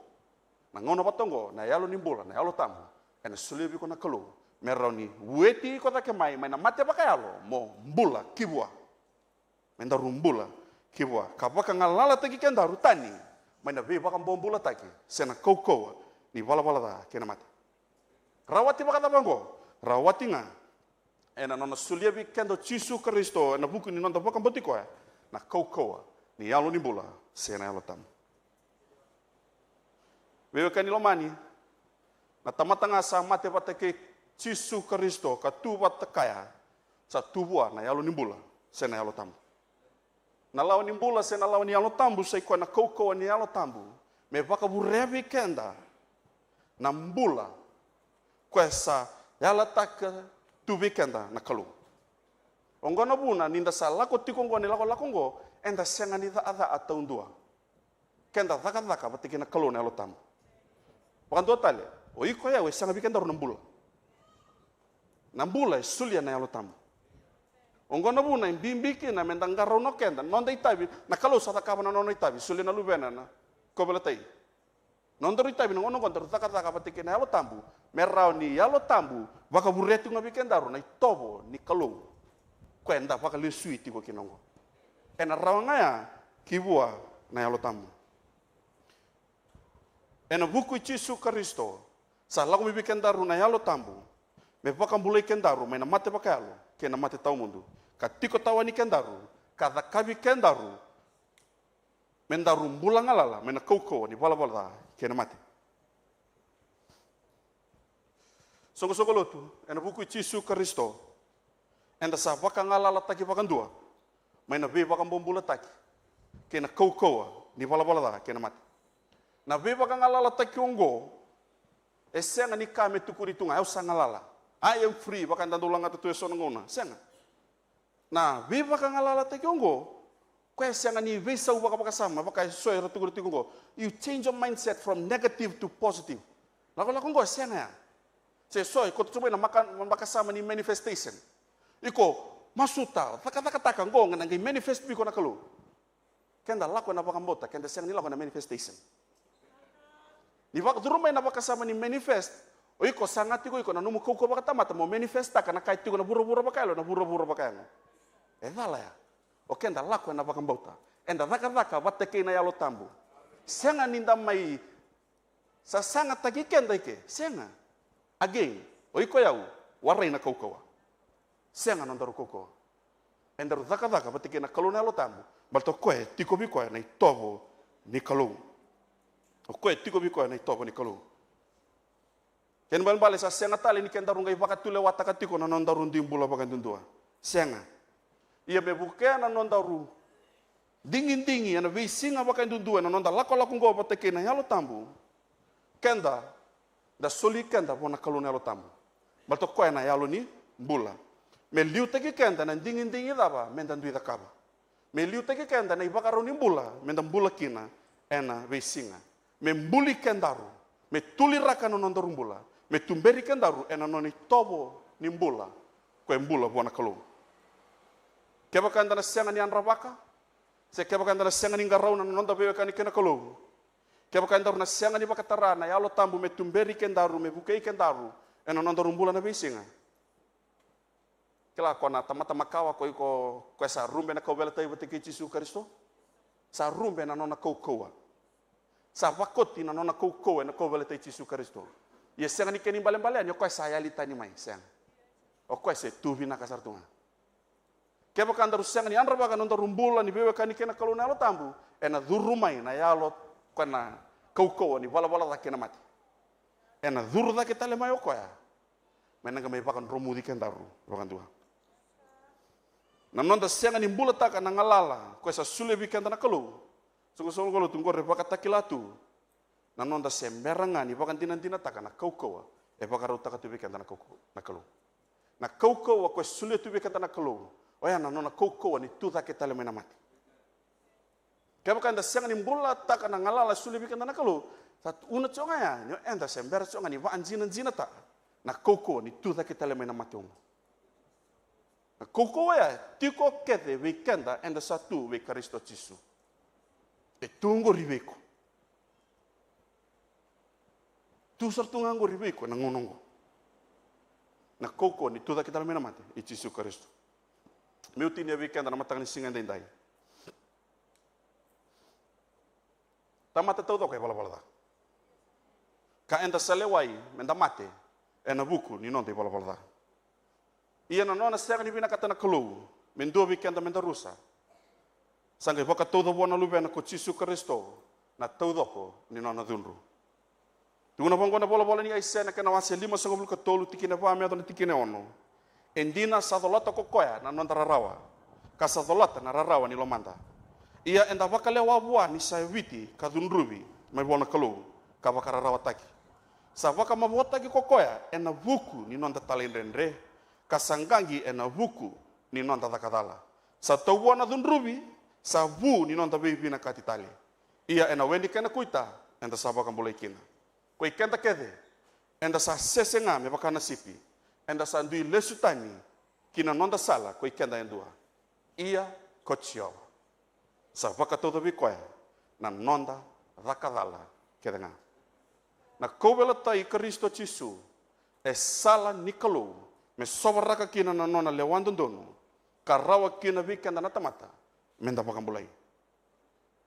Speaker 3: na ngona batongo na yalo nimbula na yalo tamu ena sulibi kona kalu meroni weti kota ke mai na mate bakayalo mo mbula kibwa menda rumbula kibwa kapaka ngalala tagi kenda rutani maina be baka bombula taki sena koukoa ni wala da kena mate rawati baka tabango rawati nga ena nona sulia bi kendo Yesu Kristo ena buku ni nonta baka botiko na koukoa ni yalo ni bula sena yalo tam wewe kani lomani na tamatanga sa mate patake Yesu Kristo katuwa takaya sa tuwa na yalo nimbula sena yalo tambu na lawa nimbula sena lawa ni yalo tambu sai kwa na koukoa ni yalo tambu me baka burevi kenda na mbula kwa sa yala taka tu weekenda na kalu ongona buna ninda sa lako tikongo ni lako ngo enda senga ni ada ataundua kenda thaka batiki na kalu na yalo tambu pakanto tale o iko ya we senga weekenda ro nambula nambula sulia na yalo tamu ongona buna imbimbiki na mendangaro no kenda nonda itabi na kalau sa takaba na nono itabi sulia na lubena na kobelatai nonda itabi ngono kontra taka patike na yalo tambu merau ni yalo tambu baka buretu ngabi kendaro na itobo ni kalau kwenda baka le suiti ko kinongo ena rawanga ya kibua na yalo tambu ena buku Yesu Kristo sa lagu mi kendaro na yalo tambu me baka mulai kendaru maina mate bakalo kena mate tau mundu katiko tawani kendaru kada kabi kendaru mendaru mbula ngalala mena koukoa ni bala kena mate songo lotu ena buku Yesu Kristo enda sa baka ngalala taki bakandua maina be baka bombula taki kena koukoa ni bala kena mate na be baka ngalala taki ongo esenga ni kame tukuri tunga eu sangalala I am free, baka ndandulang at tuyo so ngona. Senga. Na, vi baka ngalala te kyongo. Kaya senga ni vi sa baka kasama, baka soy ratugur ti kongo. You change your mindset from negative to positive. Lako kongo senga ya. Se soy ko tsuboy na makasama ni manifestation. Iko Masuta, taka ngong nang manifest biko na kalu. Kenda lako na pakambota, kenda siyang nila ko na manifestation. Ni baka durumay na baka sama ni manifest. Oy ko sangat ko na numu ko baka tamata mo manifesta kana kahit ko na buro-buro baka lo na buro-buro baka no. Dala ya. O kenda lako na pakambota. Enda daka wateke na yalo tambu. Siyang ninda may sa sangat tagi kenda ike. Siyang again. Oy ko yaw waray na kaukawa. Siyang anondaru kaukawa. Enda daka wateke na kalu na yalo tambu. Balto koe tiko bi koe na itovo ni kalu. O koe tiko bi koe na itovo ni kalu. Ken bale sa senga tali ni kenda rungai baka tule wataka tiko na nondaru ndimbula baka ndundua. Senga. Ia mebuke na nondaru dingin ana visinga baka ndundua na nonda lako ngo bateke na yalo tambu. Kenda da soli kenda bona kalu na yalo tambu. Balto koe na yalo ni mbula. Me liu teki kenda na dingin daba menda ndui da kaba. Me liu teki kenda na ibaka ni mbula menda mbula kina ena visinga. Me mbuli kendaru. Me tuli raka no nondaru mbula. Me tumberi kendaru ena noni tobo ni mbula. Koe mbula buana kalu. Keba kanda na sianga ni anrabaka. Se keba kanda na sianga ni ngarau na nonda bewe kani kena kalu. Keba kanda na sianga ni bakatarana ya alo tambu me tumberi kendaru me bukei kendaru ena nondaru mbula na bisinga. Kela kona tamata makawa koe sa rumbe na kau bela tai bateke Yesu Kristo. Sa rumbe na nona kau. Sa wakoti na nona kau na kau bela tai Yesu Kristo. Ia siang ni keni balen-balen, yo koe saya lita ni mai siang. O koe se tuvi na kasar tunga. Keba kan daru siang ni andra baka nonda rumbula ni bewe kan kena kalau nalo tambu, ena durumai na yalo kena kau ni wala-wala da kena mati. Ena duru da kita le mai o koe. Menanga mai baka romu di ken daru, bakan tua. Na nonda siang ni mbula taka na ngalala, koe sa sule bi kenda na kalau. Suku-suku kalau tunggu baka takilatu. Na nonda semberangan ni bakan tina taka na kau baka rau taka tubi kanta na kalu. Na kau ko sulit tubi kanta na kalu. O ya na nona kau ni tuta kita le mena mati. Kaya bakan da siang ni mbula taka na ngalala sulit bi kanta na kalu. Sat una chonga ya nyo enda sembera chonga ni waan zina ta. Na kau ni tuta kita le mena mati umu. Na kau ya tiko kete weekenda enda satu we Kristo Yesu. Tunggu ribeko. Tu sartungan go ribeko na ngonongo. Na koko ni tuda kita mena mate i Yesu Kristo. Meu tini weekend na matang ni singa ndai. Tamata todo ko bala. Ka enda salewai menda mate ena buku ni non te bala. Ia na nona sega ni bina kata na kulu. Mendo weekend menda rusa. Sangai boka todo bona lube na ko Yesu Kristo na todo ko ni nona dunru. Tunggu na pangkona bola-bola ni Aisyah na kena wasi 5 ke tolu tikine pa meto na tikine ono. Endina sadolata ko koya na nonta rarawa. Ka sadolata na rarawa ni lomanda. Ia enda bakale wabua ni sayawiti kadunrubi mai bona kalu ka bakara rawa taki. Sa baka mabota ki kokoya ena buku ni nonta talendendre ka sanggangi ena buku ni nonta takadala. Sa tawua na dunrubi sa bu ni nonta bebi na katitali. Ia ena wendi kena kuita enda sabaka mulai kina. Koe kenta kede, enda sa sesenga me baka nasipi, enda sa ndui lesutani, kina nonda sala, koe kenta endua. Ia kochiawa. Sa baka todo koe, na nonda rakadala kedenga. Na kobela tai Kristo Yesu, sala nikalu, me sobaraka kina na nona lewandondono, karawa kina vikenda na tamata, menda baka mulai.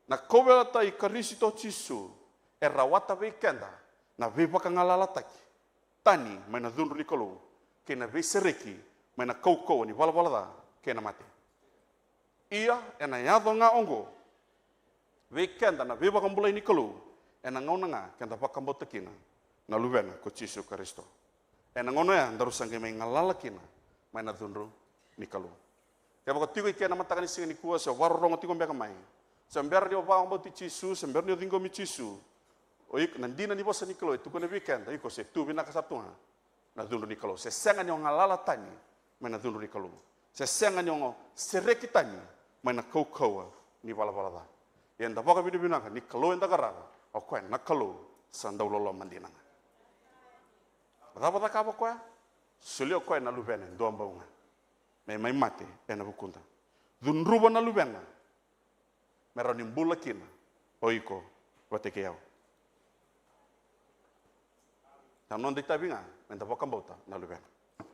Speaker 3: Na kobela tai Kristo Yesu, rawata vikenda, na veba kangalala taki tani mai na dunru ni kalu ke na ve sereki mai na kau ni wala da ke na mate ia ena yado nga ongo ve kenda na veba kambulai ni kalu ena ngona nga kenda pakambo tekina na luvena ko Yesu Kristo ena ngono ya ndaru sange mai ngalala kina mai na dunru ni kalu ke ba ko tigo ke na matakani singa ni kuwa so warro ngoti ko mbeka mai sember dio ba ngbo ti Yesu sember dio dingo mi Yesu oik nandina ni bosa nikolo itu kone weekend iko se tu bina kasatuha na dundu nikolo se senga ni ngalala tani mena dundu nikolo se senga ni sereki tani mena kau ni bala da yenda boka bidu bina ni kalo enda gara o koe na kalo sandau lolo mandina Rapa ka ba koe sulio koe na luvene ndoa mbaunga mai mate ena bukunta dun ruba na lubena mera nimbula kina oiko watekeau non de tabinga menta bota na lubena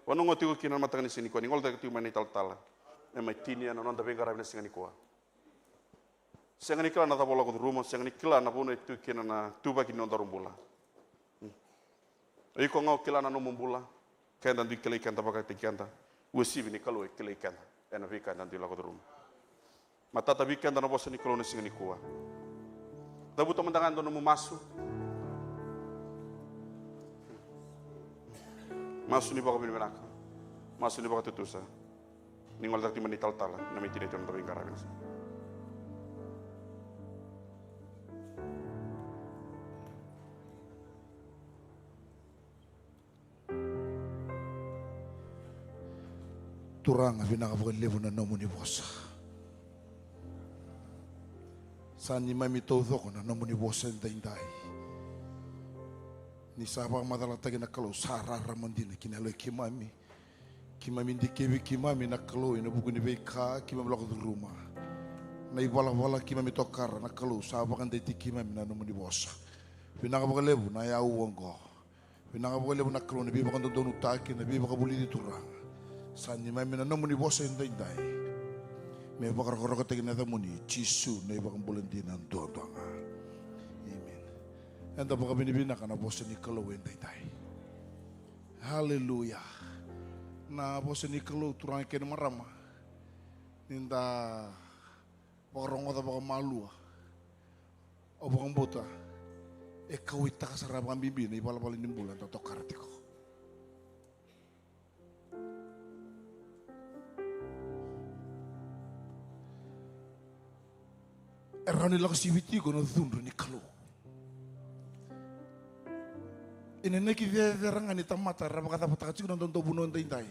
Speaker 3: wanu ngoti ko kina matangani sini ko ningol de tu mani tal mai tini ana non de benga rabina singani ko singani kila na tabola ko rumo singani kila na bono tu kina na tuba kina non rumbula oiko ngau kila na no mumbula kenda du kila kanta baka tikanta usivi ni kalau kila kanta ena vika na du la ko rumo matata vikenda na bosa ni kolona singani ko dabu to mandangan do no masu ni baka binaka masu ni baka tutusa ningol tak timani tal-tala na may tinito na tabing karabin sa
Speaker 4: turang binaka levo na nomo ni bosa sani mami todo ko na nomo ni bosa indai ni sabang madala tagi na kalau sara ramandina kinalo kimami di kebi kimami na kalau ina buku ni beka kimami lako di rumah na ibala kimami tokar na kalau sabang deti kimami na nomo ni bosa pinaka levo na ya uongo pinaka levo na kalau na biba kan donu taki na biba ka buli di turang sani mami na nomo ni bosa indai me bakar koroko tagi na tamuni chisu na iba kan bulendina doanga. Anda baka binibina ka na bosa ni kalau endai. Haleluya. Na bosa ni kalau turang kena marama. Ninda bakarong ota baka malua. O baka bota. E kawita ka sarap ang bibina. Ipalapalin ng bulan. Tato karatiko. Erano nila kasibiti ko na dhunro ni kalau. Ini neki veranga ni tamata raba kata pataka ciku nonton to bunon tai.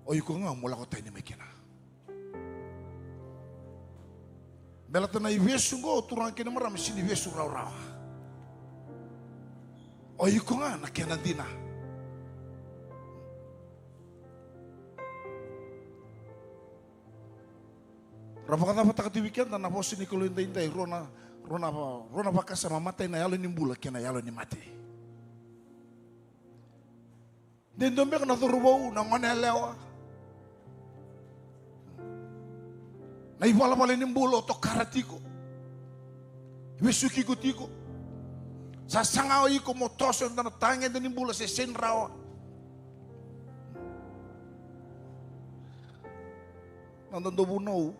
Speaker 4: Oy ko nga mula ko tay ni mekina. Bela tana ivesu go turang kena maram sini vesu raw. Oy ko nga nakena dina. Raba kata pataka ti weekend na bosi ni kulo indai Rona baka sama mata na yalo ni mbula kena yalo ni mati. Den dombe kana turubau na ngone lewa. Na ibala bala ni mbula to karatiko. Besuki kutiko. Sa sangao iko motoso na tangen ni mbula se senrawa. Nandun do bunau.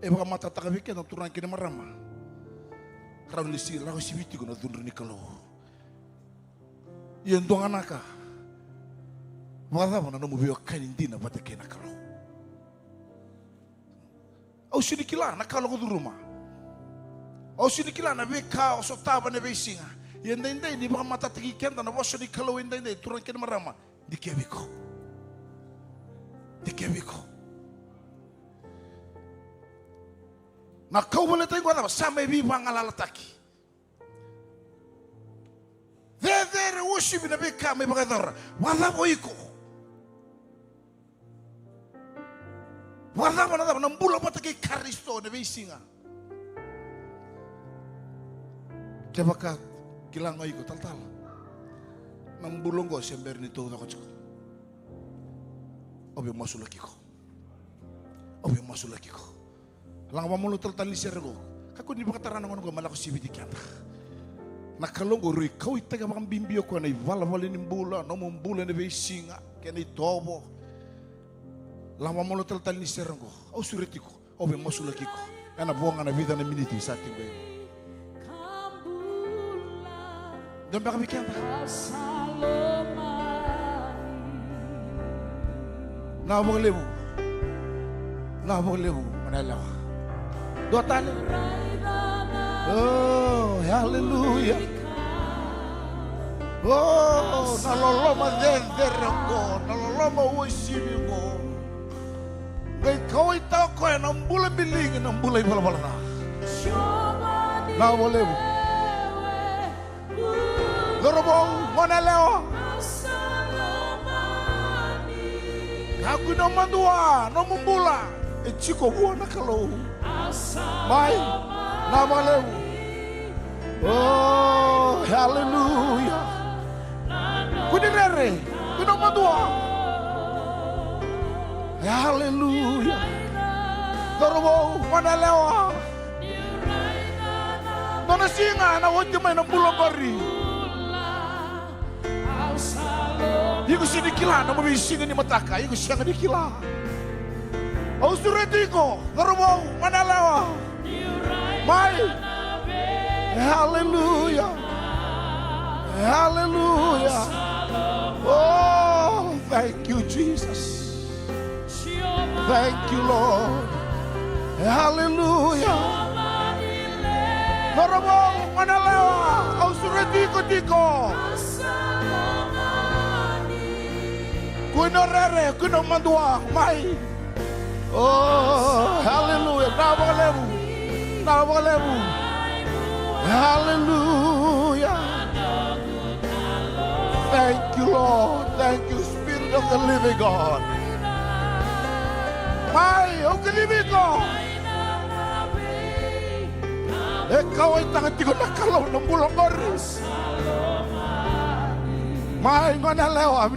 Speaker 4: Baka mata takabike na turang kina marama. Raun lisi lau sibiti ko na dunro ni kalau. Yan doang anaka. Wala mo na numubiyo kainin din na bata kina kalau. Au sinikila na kalau ko duruma. Au sinikila na beka o sotaba na besinga. Yan dai di baka mata takikenda na waso ni kalau yan dai turang kina marama. Dikebiko. Na kau boleh tengok apa sampai biba ngalalataki. There usi bina beka me bagator. Wala boiko. Wala mana dah nambula pataki karisto ne besinga. Kebakat kilang oiko tal. Nambulong go sember ni to ko chiko. Obe masulaki ko. Lang mamulo tal sergo. Kako ni bakataran ng ko malako sibiti kyata. Nakalongo rui kau itaga bakang bimbio ko na ivala ni mbula no mbula na besinga kena itobo. Lang mamulo tal sergo. Au suretiko. Obe masulaki ko. Ana buang na vida na miniti sa ating bayo. Don baka bikyata. Nabong lebu manalawa. Dua tali. Oh, hallelujah. Oh, naloloma denderko, naloloma wisimingo. Gay kau itaw ko yan, ang bulay bilingin, ang bulay balabala na. Nabong lebu. Lorobong manalawa. Aku no mandua, no mumbula. E chico buona kalau. Mai, na valeu. Oh, hallelujah. Kudirere, kuno mandua. Hallelujah. Dorobo, mana lewa. Nona singa na wote mai na bulongori. Iku sini kila na mabisi ni mataka, iku siang di kila. Au suretiko, dorobo, mana lewa. Mai. Hallelujah. Hallelujah. Oh, thank you, Jesus. Thank you, Lord. Hallelujah. Dorobo, mana lewa. Au suretiko. Kuno rere, kuno mandua, mai. Oh, hallelujah. Na valeu. Hallelujah. Thank you, Lord. Thank you, Spirit of the living God. Mai, o que living God. Ikaw ay tangatiko na kalaw ng bulang-oris. Mai, nganalewa,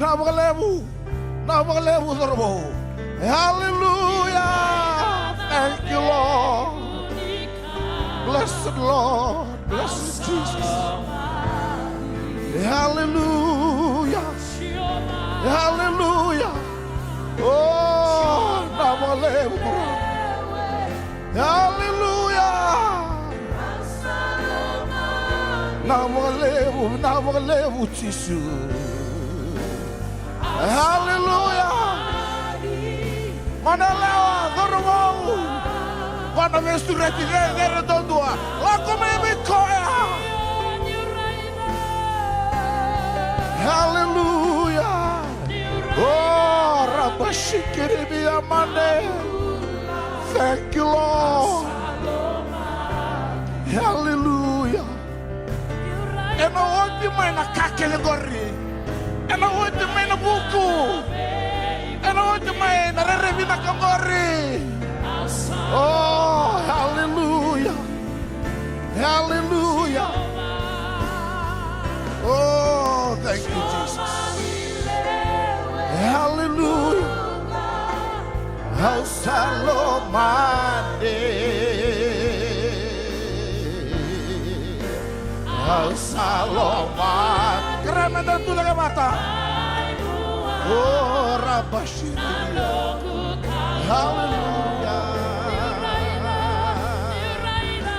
Speaker 4: napakalewu, Dorobo. Hallelujah. Thank you, Lord. Blessed Lord. Blessed Jesus. Hallelujah. Hallelujah. Oh, napakalewu. Hallelujah. Napakalewu, Jesus. Hallelujah. Manalewa, Dorobo. Quando me surreti nere dondua, la come mi koya. Hallelujah. Oh, Rabashikiri Biamande. Thank you, Lord. Hallelujah. And I want you my kakelegori. And I want you my buku. And I want you my revina kangori. Oh, hallelujah. Hallelujah. Oh, thank you, Jesus. Hallelujah. Hausalomande. Hausalomande. Kerana dan tu lagi mata. Oh, Rabashiri. Hallelujah.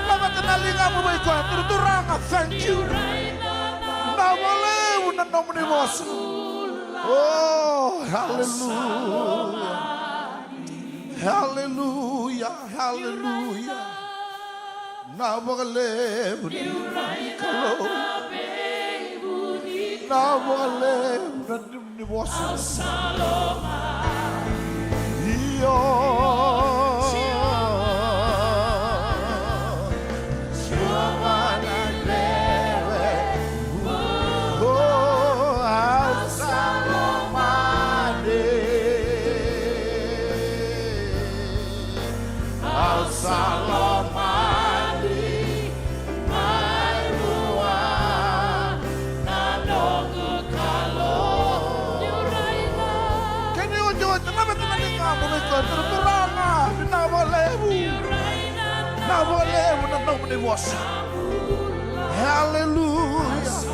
Speaker 4: Lama kenali kamu baik kau terturang. Thank you. Nawale unan nomni bos. Oh, hallelujah. Hallelujah. Hallelujah. Nawale unan kalau. Nawale unan nomni bos. Hallelujah.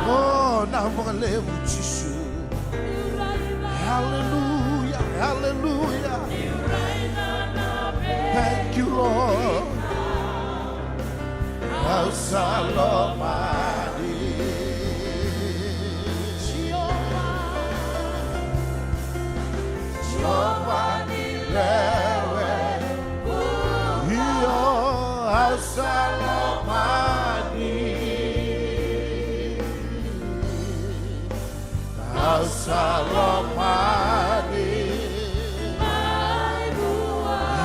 Speaker 4: Oh, napakalewu, Jesus. Hallelujah. Hallelujah. Thank you, Lord. Hausalomadi. Hausalomadi.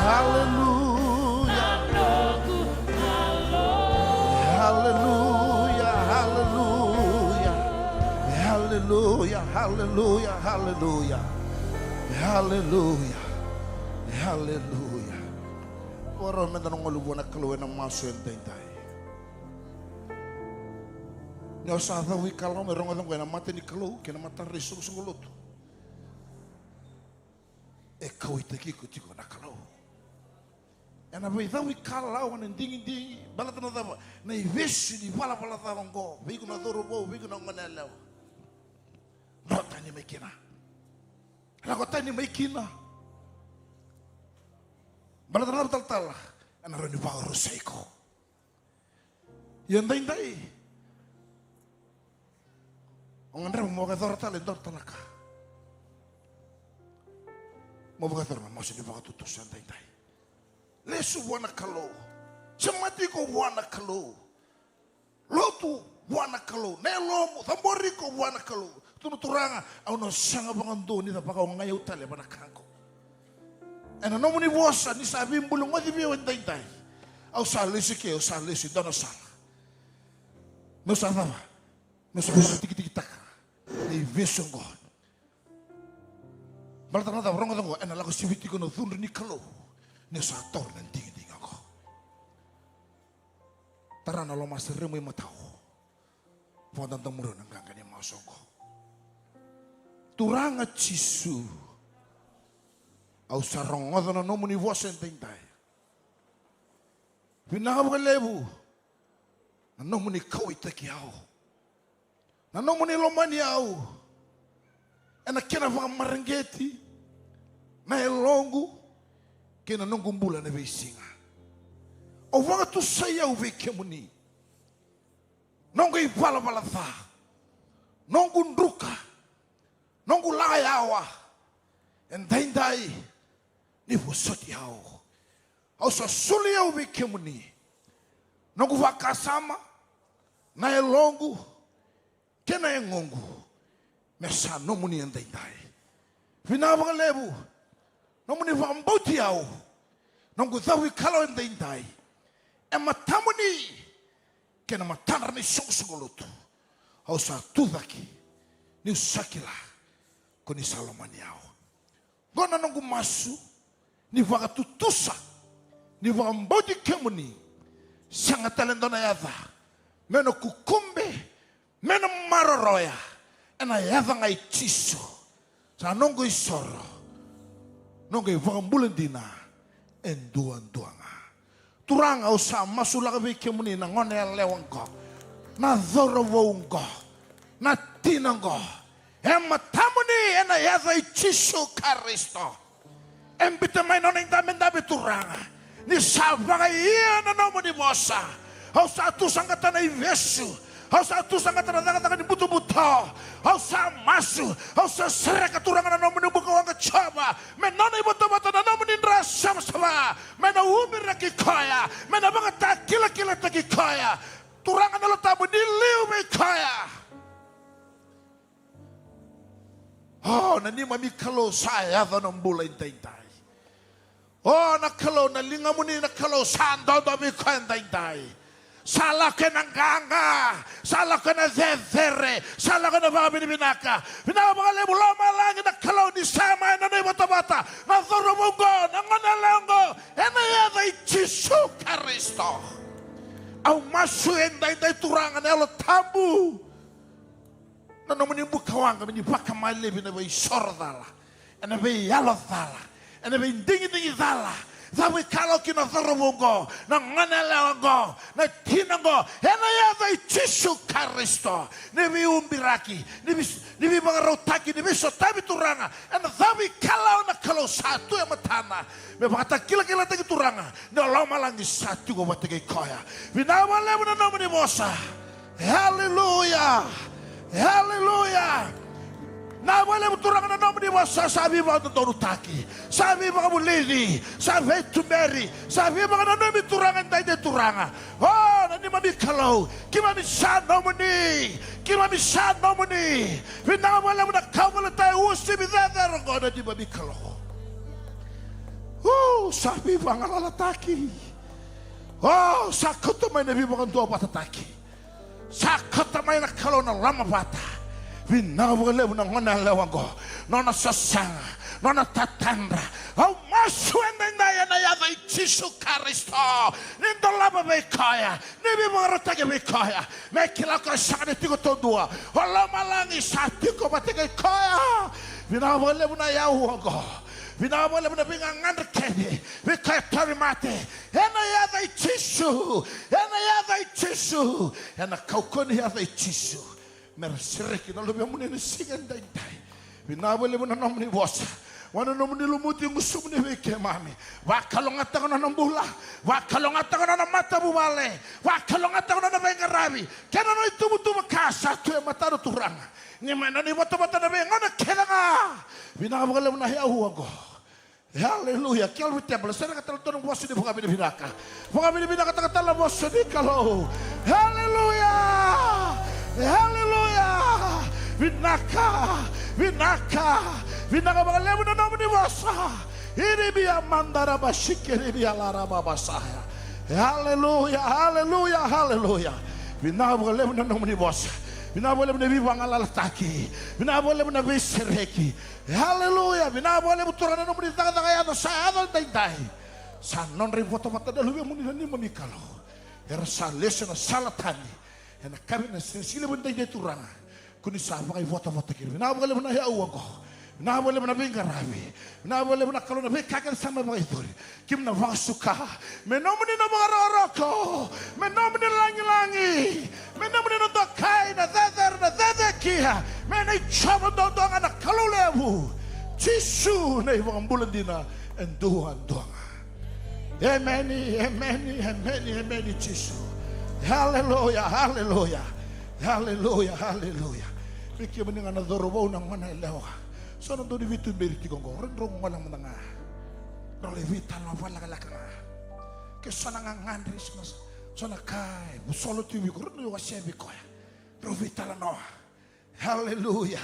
Speaker 4: Hallelujah. Hallelujah. Hallelujah. Hallelujah. Hallelujah. Hallelujah. Haleluya. Haleluya. Ora mendang ngolubu na kaluwe na maso entai. Nyo sa thawi kalau merong adong kaya na mati ni kalu kaya na mata risong sungulot. Kau itaki ko tiko na kalau. Ena bai thawi kalau na ding balat na thawa na iveshi di pala thawa ngo biku na doro bo biku na nganalaw. Nota ni may kina. Lakota ni may kina. Balat na tal ana ro ni ba rusay ko. Yan dai. Ang andra mo ka dor talaka. Mo ba dor mo si ba tutusan dai. Lesu wana kalo. Semati ko wana kalo. Lotu wana kalo. Nelo mo tambori ko wana kalo. Tunuturanga au no sanga bangando ni tapaka ngayo tale bana kanko. Ena no muni wosa ni sabi mbulong ngodi bi wendai. Au salisi ke au salisi dono sala. No sala. No sala tiki tak. Ni vision God. Balatana da brongo dango ena lago sibiti ko no thunri ni kalo. Ni sa tor nan ding ako. Tarana lo masere mo matao. Fodan tamuro nang gangani masongo. Turanga chisu. Au sarong ngodo no muni vosen tentai. Pinaka lebu. No muni kawita kiao. Nano mo nilomani au. Ena kena waka marangeti. Na elongu. Kena nongumbula na beisinga. O waka tu saya uve kemuni. Nongu ipala tha. Nongu ndruka. Nongu layawa. Endai ni wosoti au. Au sa suli au uve kemuni. Nongu waka sama. Na elongu. Kena ngongu mesa no muni endai. Vina ba lebu. No muni va mboti au. Nongu thawi kalo endai. E matamuni kena matana ni songolotu. Au sa tudaki ni usakila koni Salomoni au. Gona nongu masu ni va tutusa ni va mboti kemuni. Sanga talendona yadha. Meno kukumbe mena maroroya ena yava ngai chiso sa nongo isoro nongo ivambulendina enduanga turanga usa masulaga vikemuni na ngone lewangko na dhoro wongo na tinango ema tamuni ena yava chiso Kristo embita mai noneng tamenda beturanga ni sabaga iana nomo di mosa au satu sangatana ivesu. Hau sa tu sangat terang-terang di butuh-butuh. Hau sa masu. Hau sa sereka turangan na nomuni buka wang kecaba. Menona ibu-bata na nomuni indra sama-sama. Mena umir lagi kaya. Mena banget takila-kila lagi kaya. Turangan na lo tabu di liu me kaya. Oh, nani mami kalau saya ta nombula intai-intai. Oh, na kalau na lingamuni na kalau sando dobi kaya intai-intai. Salah kena ganga, salah kena zezere, salah kena babi binaka. Binaka bakal lama lagi nak kalau di sama ina na bata-bata, na zoromungo, na ngonalongo, ena ya dai Yesu Kristo. Au masu endai turangan elo tabu. Na nomuni bukawanga mini baka male bina bai sordala, ena bai yalothala, ena bai dingi dala. Tapi kalau kita terobongo, na nganalawango, na tinango, ena ya dai Yesu Kristo. Nebi umbiraki, nebi bangarotaki, nebi sotabi turanga. Ena tapi kalau satu yang matana, me bakata kila-kila tagi turanga. Ne lama langi satu go bategi kaya. Binama lebu na nomu ni mosa. Haleluya. Haleluya. Na wale muturang na nomu ni mosa sabi ba tutaki. Sabi ba kabulili, sabi tumeri, sabi ba na nomu turangan tayo turanga. Oh, nani mami kalau, kimami sad nomu ni, kimami sad nomu ni. Binama wale mu na kawala tayo usi bidada rongo na di mami kalau. Sabi ba ngalalataki. Oh, sakot may nabi ba kang doa patataki. Sakot may nakalo na lama bata. Vinawale mo na ngonalawan ko. No nasasanga. nona tatandra. Au masu endenda na ya vai Jesu Kristo. Nindola babekaya. Nibi marotake bekaya. Mekila ko shane tiko tondua. Ola malangi satiko bateke kaya. Vinawale muna ya uogo. Vinawale muna bingangan kene. Vikatari mate. Ena ya vai Jesu. Ena ya vai Jesu. Ena kaukoni ya vai Jesu. Merasireki na lubi muna ni singan dai. Vinawale muna nomni bosa. Wana nomni lumuti ngusumni weke mami. Wakalongata kono nambula. Wakalongata kono na mata bubale. Wakalongata kono na bengarabi. Kena no itu butu makasa tu mata do turanga. Ni mana ni bota na bengona kelanga. Vinawale muna ya huago. Haleluya. Kial vitebel sana kata tono bosu di buka bini binaka. Buka bini binaka kata la bosu di kalau. Haleluya. Haleluya. Vinaka bagalemu na namu ni bosa. Ini biya mandara bashike ini biya lara babasaya. Haleluya. Haleluya. Haleluya. Vinaka bagalemu na namu ni bosa. Vinaka bagalemu na bibangala taki. Vinaka bagalemu na bisereki. Haleluya. Vinaka bagalemu turana namu ni taga ya no saya no dai. Sanon ripoto mata dalu ya muni ni monikalo. Era salesha na salatani. Ena kami na sile bundai de turana. Kuni sapa kai foto-foto kiri. Na boleh mana ya uang ko. Na boleh mana bingarabi. Na boleh mana kalau na bekakan sama mga ito. Kim na vasuka. Menomuni na mga roroko. Menomuni langi-langi. Menomuni na dokai na dedekia. Menay chama dodonga na kalulevu. Jisu na ibang bulan dina enduhan-duanga. Amen, Jisu. Hallelujah, hallelujah. Hallelujah, hallelujah. Pikir mendingan ada robo nang mana lewa. Sono do di vitu beri ti gongo. Rendrong malang menanga. Role vital na wala kalaka. Ke sona ngandri mas. Sona kai. Busolo tu bi kurno wasebi koya. Ro vital no. Hallelujah.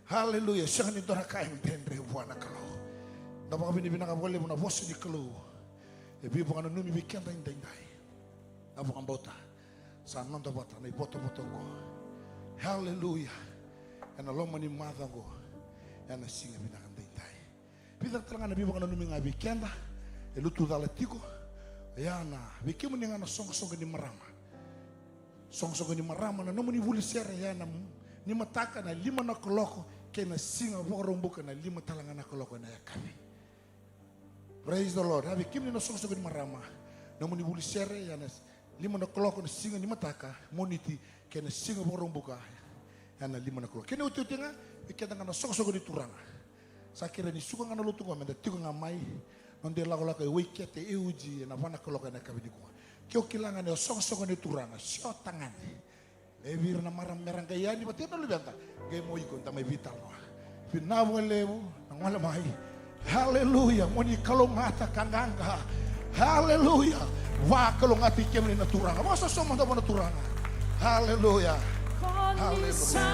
Speaker 4: Hallelujah. Sangan ni dora kai mtendre buana kalau. Dama bini bina ka boleh muna vosi di kalau. E bi bukan numi bikin dai. Abu kambota. Sanon to bota na ipoto-poto ko. Hallelujah. Ana loma ni mata ko. Ana singa binakan dai. Pita teranga na bibo kana numinga bikenda. Elutu dala tiko. Yana bikimu ni ngana song-song ni marama. Song-song ni marama na nomu ni vuli sere yana ni mataka na 5 na koloko kena singa vorombuka na 5 talanga na koloko na yakami. Praise the Lord. Bikimu ni song-song ni marama. Nomu ni vuli sere yana 5 na koloko na singa ni mataka moniti kena singa vorombuka yana 5 na koloko. Kena uti-uti nga ikenda ngana song-song ni turanga. Sakira ni suka ngana lutu ngama tiko ngamai nonde lagola ka wiki te euji na vana koloka na kabidi ko kyo kilanga ne song ni turanga sio tangan le vir na maram merang kaya ni pati lu benta ge moi ko ta mai vital no finawo lewu na ngala mai haleluya moni kalongata kanganga haleluya wa kalongati kemni na turanga masa somo na turanga haleluya haleluya.